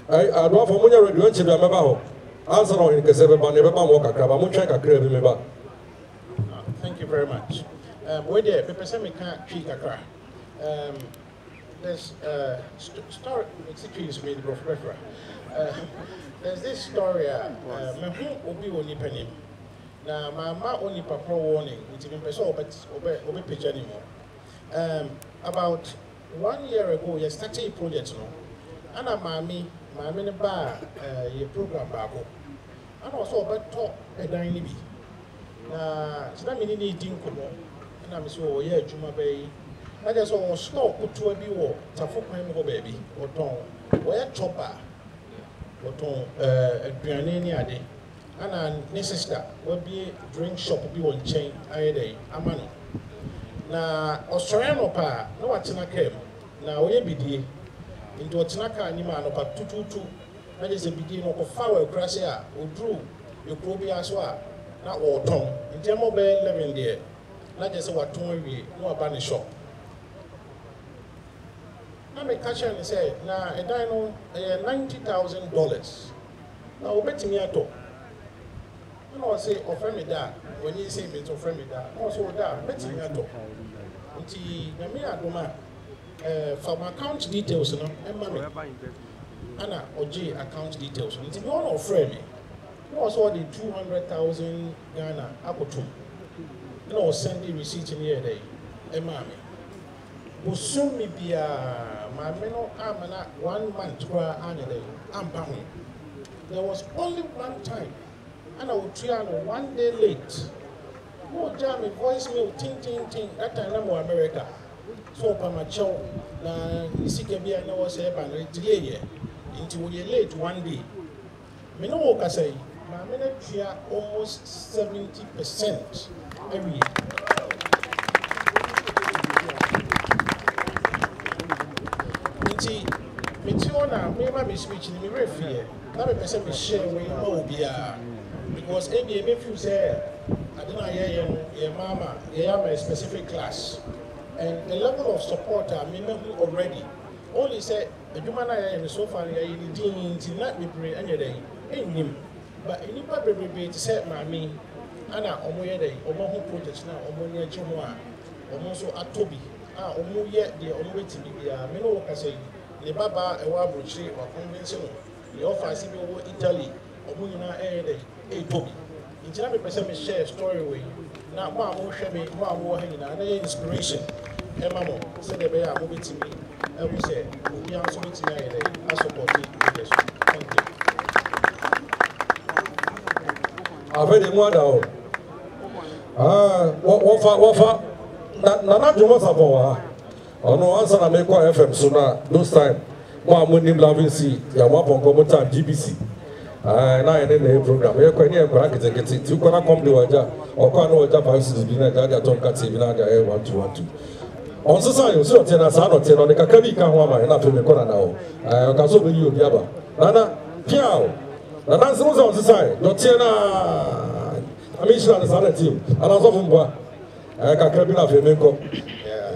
I want for Munya Radio to be a member. Answer on in Kasebe Baneba Moka Kraba, Munchaka Krab member. Thank you very much. Where there, people say me can't treat a crack. There's story, excuse me, there's this story, my home will be only penny. Now, my ma only papa warning, which even person obey picture anymore. About 1 year ago, you started a project, no? And a mammy, my mini bar, your program bago. And also about talk a dining bee. Now, it's not many needing come on. And I'm so, yeah, Juma Bay. I just want to stop to a bee war, Tafu baby, or tongue, where chopper, or tongue, a pianini a day. And a sister will be a drink shop, be on chain, a day, a money. Now, Australian pa, no what's in a came. Now, we be into a Tanaka and Yman of a 222. That is a beginning of a foul crash here, who drew your probie as well. Not all tongue. In Jamo Bay, living there. Not just what tongue we no abandoned shop. Now, me catch and say, now, a dino $90,000. Now, bet me at all. You know, say, offer me that. When you say, it's offer me that. Also, that, bet me at all. Until me at Doma, for my account details, no, and money. Anna or J account details. Until you all offer me. You also the 200,000 Ghana Akotum. You know, send the receipt in here, day. And mammy. Will soon be a my menor amana 1 month where annually. I'm bound. There was only one time. And I would try 1 day late. No jam in voicemail, ting. That time I'm America. So, Pamacho, you see, can be a no say, and delay into we late 1 day. Me no work, I say, my minute here almost 70% every year. Me my speech in me referee. Now me person me share we know be because maybe if you say I don't know your mama, you have a specific class, and the level of support I mean already. Only say the human I so far you didn't not be pray any day in him, but anybody be to say mommy, Anna omoye day omo who project now omo near Jimoa, omo so atobi omo yet the omo to be me no work say the baba a wabruchi or conventional the offer see me Italy omo nyina day a tobi. In China, person me share a story with you. Now, Mamma share me, Mamma hanging on inspiration. And Mamma said the bear movie to me. And we say, we are so meeting I support it. Thank you. I've heard him down. What Nana Jomo Sapoa. Oh no, answer I make one FM sooner. Those time, one Munim Lavin C, Yamapon Comota GBC. Now in the program, we are quite near Bracket. You cannot come to Waja or can Waja Passes be not that Tonka Tivina 1212. On society, so tell us how to tell on the Kakabi Kawama and after the corner now. I can so be you, Yaba. Nana, Piao. Nana, so on society. Don't tell I mean, she's on the other team. And I was often what I can come in after Menko. Yeah,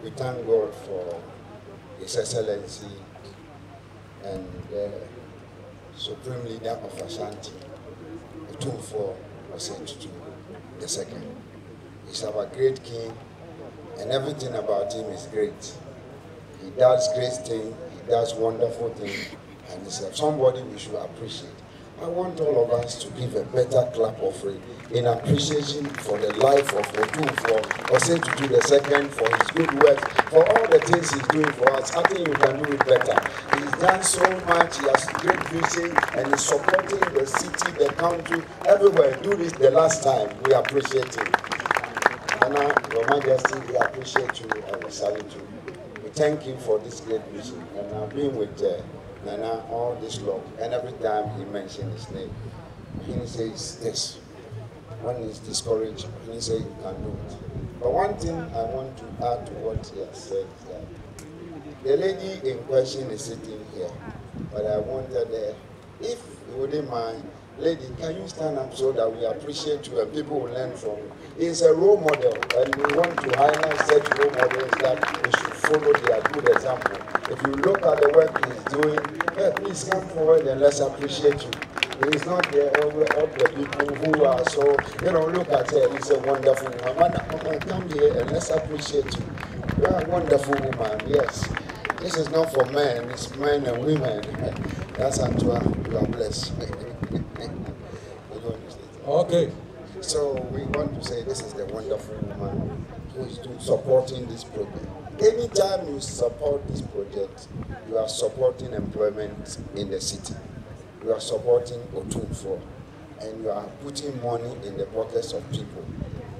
we thank God for His Excellency and Supreme Leader of Ashanti, Otumfuo Osei II. He's our great king, and everything about him is great. He does great things, he does wonderful things, and he's somebody we should appreciate. I want all of us to give a better clap offering in appreciation for the life of Otumfuo Osei II for his good work, for all the things he's doing for us. I think we can do it better. He's done so much, he has great vision, and he's supporting the city, the country, everywhere. Do this the last time. We appreciate him. Anna, Your Majesty, we appreciate you and we salute you. We thank you for this great vision. And I've been with Nana all this long, and every time he mentioned his name, he says this. One is discouraged, he says you can do it. But one thing I want to add to what he has said is that the lady in question is sitting here, but I wanted her, if you wouldn't mind, lady, can you stand up so that we appreciate you and people will learn from you? He's a role model, and we want to highlight such role models that we should follow their good example. If you look at the work he's doing, please come forward and let's appreciate you. He's not there all the people who are so, look at her, he's a wonderful woman. Come here and let's appreciate you. You are a wonderful woman, yes. This is not for men, it's men and women. That's Antoine, you are blessed. Okay. So we want to say this is the wonderful woman who is supporting this project. Anytime you support this project, you are supporting employment in the city. You are supporting Otumfuo, and you are putting money in the pockets of people.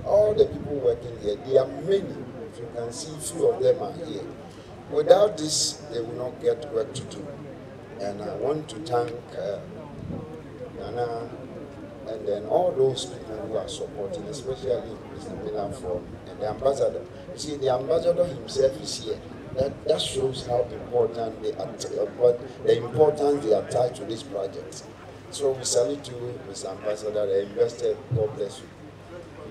All the people working here, there are many. If you can see, few of them are here. Without this, they will not get work to do. And I want to thank Nana and then all those people who are supporting, especially Mr. Miller and the ambassador. You see, the ambassador himself is here. That shows how important the importance they attach to this project. So we salute you, Mr. Ambassador, the investor. God bless you.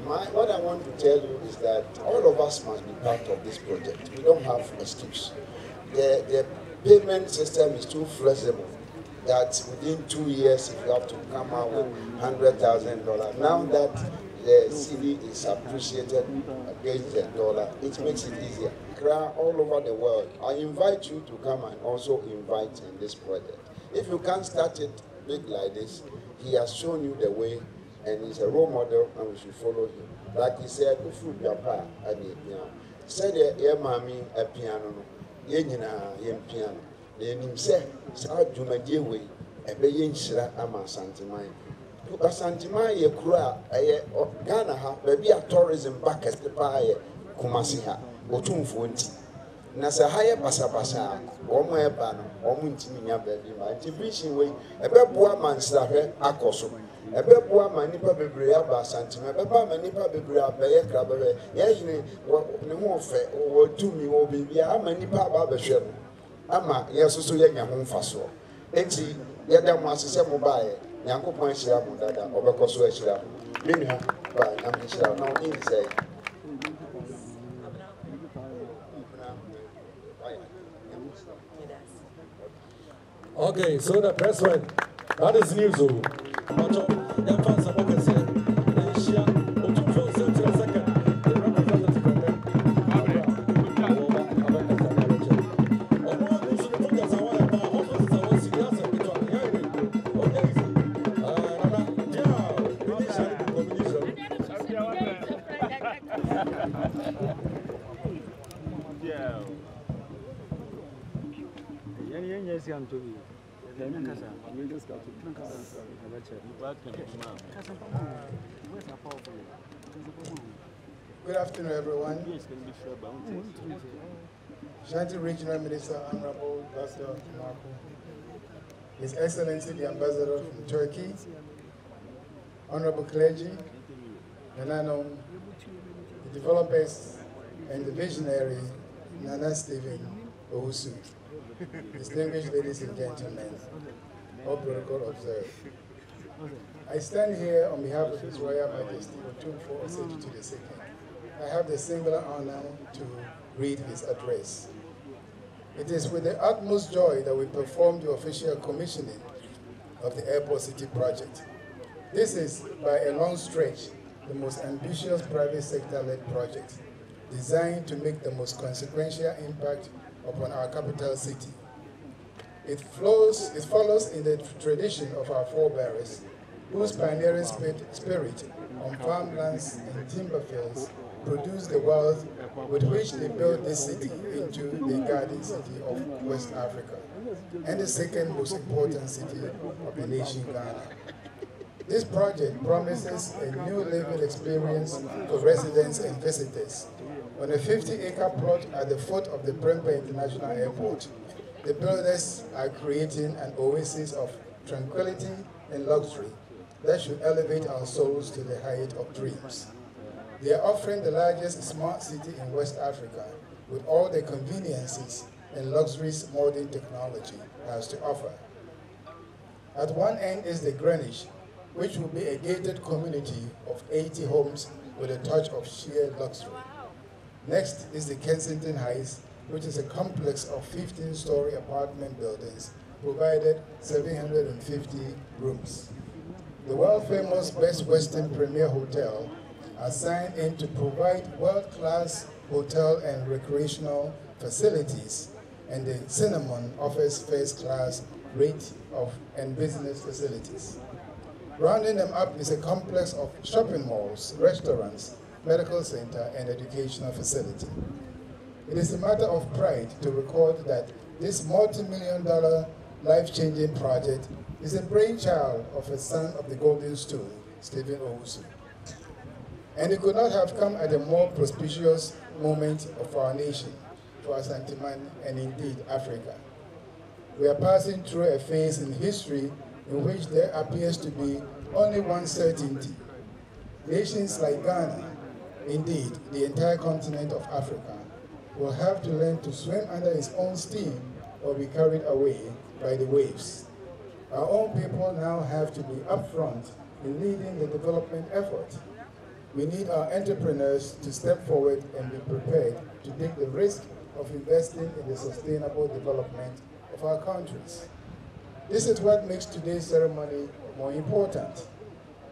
What I want to tell you is that all of us must be part of this project. We don't have excuse. The payment system is too flexible that within 2 years, if you have to come out with $100,000, now that the cedi is appreciated against the dollar, it makes it easier. All over the world, I invite you to come and also invite in this project. If you can't start it big like this, he has shown you the way, and he's a role model, and we should follow him. Like he said, if you papa at the piano, said the mommy a piano, yen piano. Then say, "You may deal with a bayin shira ama santimai." To a santimai, ye kura, a Ghana, maybe a tourism back as the pie, Kumasiha, Otumfuo. Nasa higher Basabasa, or my ban, or Muntinia baby, my division way, a bebua man slaver, Akoso, a bebua manipa bebrea basantima, beba manipa bebrea, Bayer Crabbe, yea, no more fair, or 2 me or baby, I'm manipa babashem. Ama yesusu ye nyahon faso enti ye da mo asese mo bae Nyankopon hira mo dada obekoso hira menua ba na mo hira na o say okay, so the press one, that is news. The fans are okay, sir. Good afternoon, everyone. Ashanti Regional Minister, Honorable Dr. Marco, His Excellency the Ambassador from Turkey, Honorable Clergy, and I know the developers and the visionary, Nana Stephen Owusu. Distinguished ladies and gentlemen, all protocol observed. I stand here on behalf of His Royal Majesty Otumfuo Osei II. I have the singular honor to read his address. It is with the utmost joy that we perform the official commissioning of the Airport City project. This is, by a long stretch, the most ambitious private sector-led project, designed to make the most consequential impact upon our capital city. It follows in the tradition of our forebears, whose pioneering spirit on farmlands and timber fields produced the wealth with which they built this city into the garden city of West Africa, and the second most important city of the nation, Ghana. This project promises a new living experience for residents and visitors on a 50-acre plot at the foot of the Prempeh International Airport, the builders are creating an oasis of tranquility and luxury that should elevate our souls to the height of dreams. They are offering the largest smart city in West Africa with all the conveniences and luxuries modern technology has to offer. At one end is the Greenwich, which will be a gated community of 80 homes with a touch of sheer luxury. Next is the Kensington Heights, which is a complex of 15-story apartment buildings, provided 750 rooms. The world-famous Best Western Premier Hotel has signed in to provide world-class hotel and recreational facilities, and the Cinnamon offers first-class rate and business facilities. Rounding them up is a complex of shopping malls, restaurants, medical center, and educational facility. It is a matter of pride to record that this multi-million-dollar life-changing project is a brainchild of a son of the Golden Stool, Stephen Owusu. And it could not have come at a more auspicious moment of our nation, for Asante-Man, and indeed Africa. We are passing through a phase in history in which there appears to be only one certainty. Nations like Ghana, indeed the entire continent of Africa, will have to learn to swim under its own steam or be carried away by the waves. Our own people now have to be upfront in leading the development effort. We need our entrepreneurs to step forward and be prepared to take the risk of investing in the sustainable development of our countries. This is what makes today's ceremony more important.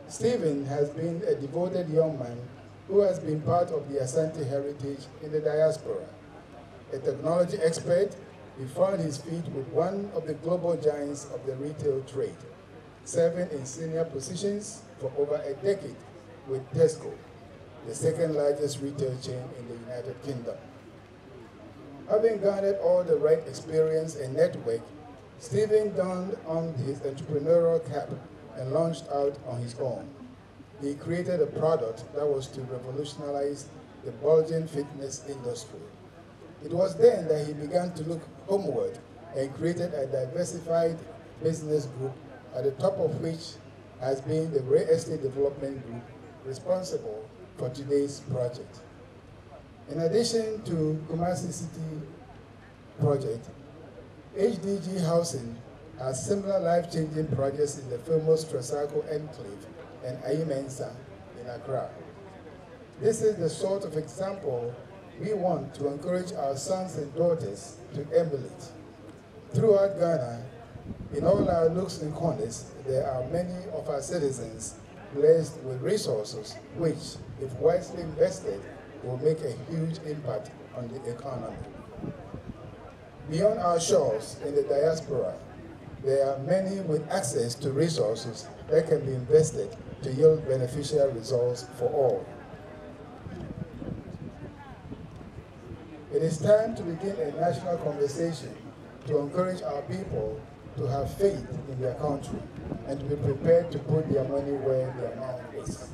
Stephen has been a devoted young man who has been part of the Asante heritage in the diaspora. A technology expert, he found his feet with one of the global giants of the retail trade, serving in senior positions for over a decade with Tesco, the second largest retail chain in the United Kingdom. Having garnered all the right experience and network, Stephen donned on his entrepreneurial cap and launched out on his own. He created a product that was to revolutionize the bulging fitness industry. It was then that he began to look homeward and created a diversified business group, at the top of which has been the Real Estate Development Group, responsible for today's project. In addition to Kumasi City project, HDG Housing has similar life-changing projects in the famous Tresako Enclave and Ayimensa in Accra. This is the sort of example we want to encourage our sons and daughters to emulate. Throughout Ghana, in all our nooks and corners, there are many of our citizens blessed with resources which, if wisely invested, will make a huge impact on the economy. Beyond our shores in the diaspora, there are many with access to resources that can be invested to yield beneficial results for all. It is time to begin a national conversation to encourage our people to have faith in their country and to be prepared to put their money where their mouth is.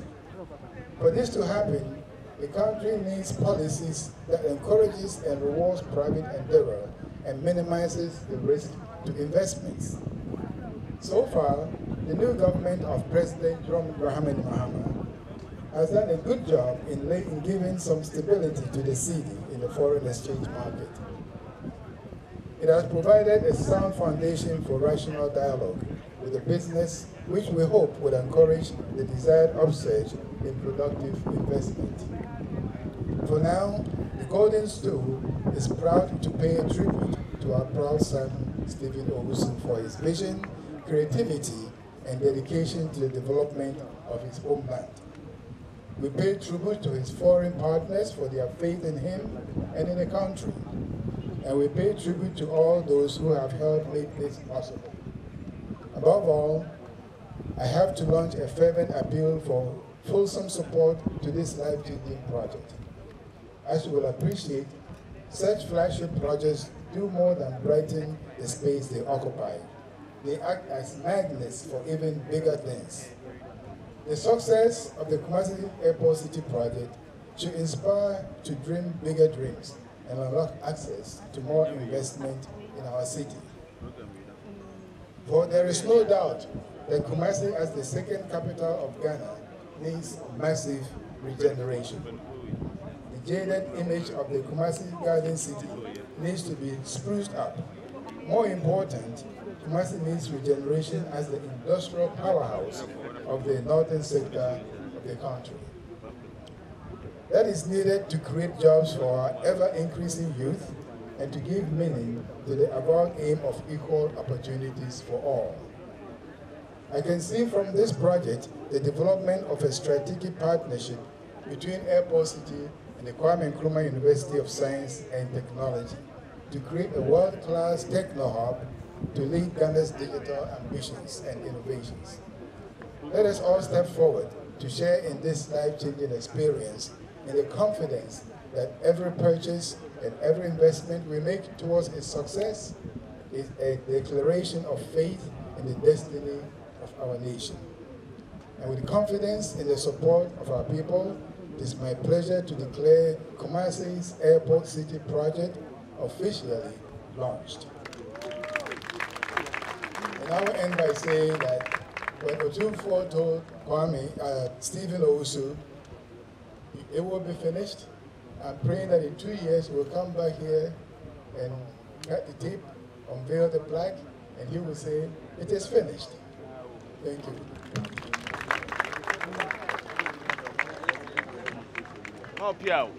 For this to happen, the country needs policies that encourages and rewards private endeavor and minimizes the risk to investments. So far, the new government of President John Dramani Mahama has done a good job in giving some stability to the cedi in the foreign exchange market. It has provided a sound foundation for rational dialogue with the business, which we hope will encourage the desired upsurge in productive investment. For now, the Golden Stool is proud to pay a tribute to our proud son, Stephen Owusu, for his vision, creativity, and dedication to the development of his homeland. We pay tribute to his foreign partners for their faith in him and in the country. And we pay tribute to all those who have helped make this possible. Above all, I have to launch a fervent appeal for fulsome support to this life-changing project. As you will appreciate, such flagship projects do more than brighten the space they occupy. They act as magnets for even bigger things. The success of the Kumasi Airport City project should inspire to dream bigger dreams and unlock access to more investment in our city. For there is no doubt that Kumasi, as the second capital of Ghana, needs massive regeneration. The jaded image of the Kumasi Garden City needs to be spruced up. More important, Kumasi needs regeneration as the industrial powerhouse of the northern sector of the country. That is needed to create jobs for our ever-increasing youth and to give meaning to the avowed aim of equal opportunities for all. I can see from this project the development of a strategic partnership between Airport City and the Kwame Nkrumah University of Science and Technology to create a world-class techno-hub to lead Ghana's digital ambitions and innovations. Let us all step forward to share in this life-changing experience in the confidence that every purchase and every investment we make towards its success is a declaration of faith in the destiny of our nation. And with confidence in the support of our people, it is my pleasure to declare Kumasi's Airport City project officially launched. And I will end by saying that when Otumfuo told Kwame, Stephen Owusu, it will be finished, I'm praying that in 2 years we'll come back here and cut the tape, unveil the plaque, and he will say, it is finished. Thank you. Help you out.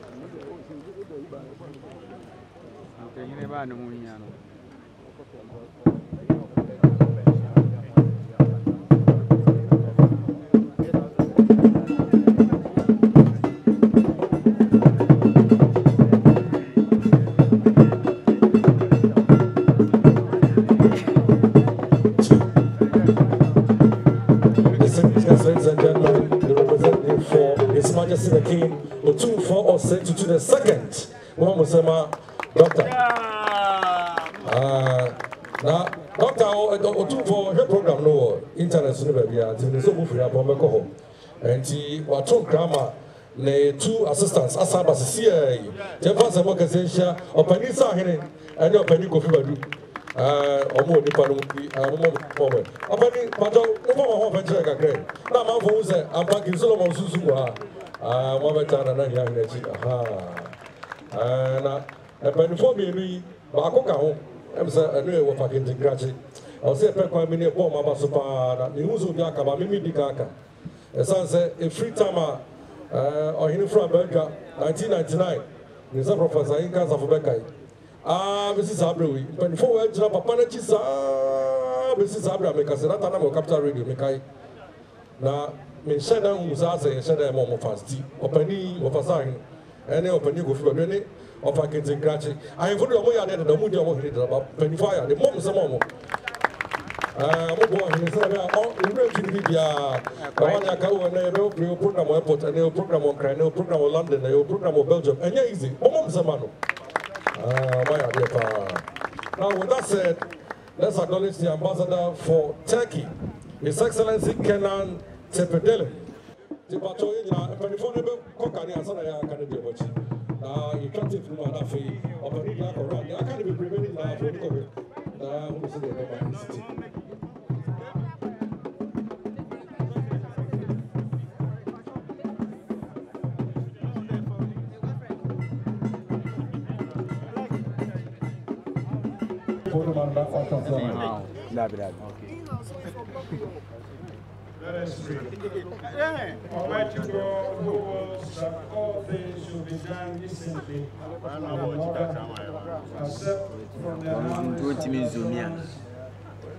Ladies and gentlemen, the representative for His Majesty the King, Otumfuo Osei Tutu the second. Doctor. Now, Doctor Otumfuo, her program no internet so baby ati so move free upon me ko and ti wato grammar le two assistants asaba CCA. Jefa se mo kesensha opani sa hene and opani Kofi Badu. Omo nipa no omo opani pato no mo fa chere kakre na ma fo se ampaki Solomon susu ha mo beta na ya hene chi na opani fo mi ni ba ko ka ho em se anu e wo fa kinti grachi o se pe kwa mi ni bo ma ba so pa na ni huzo bi aka ba mi bi ka aka e san se a free time o hini from Belga 1999 ni sa professor Inka Safobeka Mrs. Abrewi, but before I jump upon a chisa, Mrs. Abra make us not an capital radio. Mekai now, Michelle who's asking, and said, I'm more fast. Opening of a sign, and opening of a of a kids in Gratchi. I have put away at the Moody about 25, the moment some more. Program airport, and they'll program on Crane, they'll program on London, they'll program on Belgium, and yeah, easy. Now, with that said, let's acknowledge the ambassador for Turkey, His Excellency Kenan Tepedeli. The Batoya, Penifone Kokani, and Sana Academy of Watching. You can't take from another fee of a Nila Koran. The Academy preventing now for COVID. Who is the city? Let us pray. Almighty God, who wills that all things should be done decently and in order, accept from the hands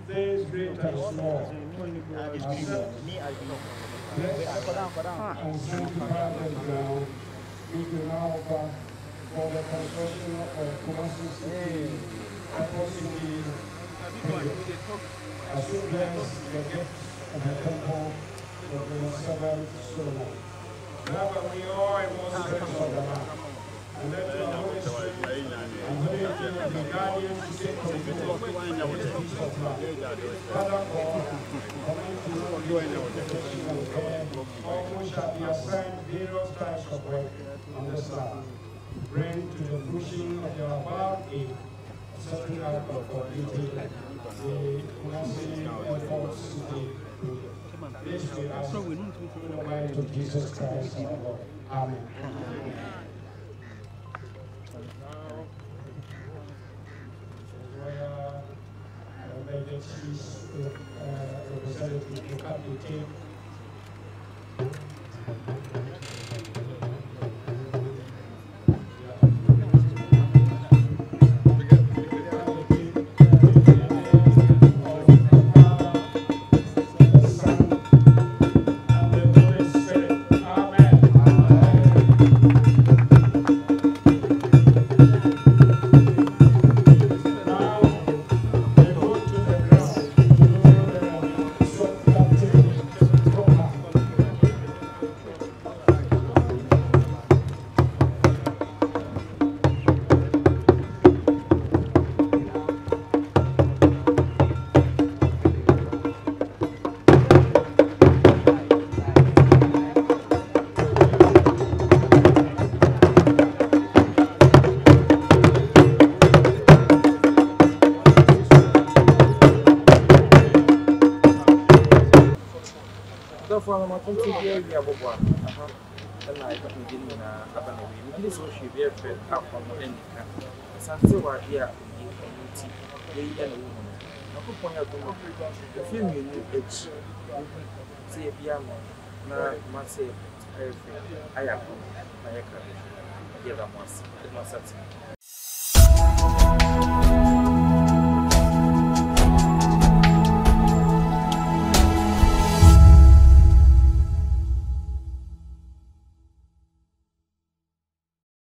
things great and small. Accept, bless, and sanctify them now. We can now offer for the construction of Kumasi City, Airport City, as you bless the gifts of the temple of the servant Solomon. Now that we are in one sense of the land, and let your Holy Spirit and Holy Spirit be guardians to take control of this piece of land. Father God, commit to you the protection of care, all who shall be assigned various types of work on this land. Bring to the fruition of your avowed aim, setting up or completing the Kumasi Airport City project. This we ask in the name of Jesus Christ our Lord. Amen. Royal Emergencies representative to come to take from a country here, we have one. And I don't begin in a this was she be a friend up from the end. Something what here in community, they and a woman. I could point out to the film you knew it's say a piano, now must say, I am my car. Give them once, it must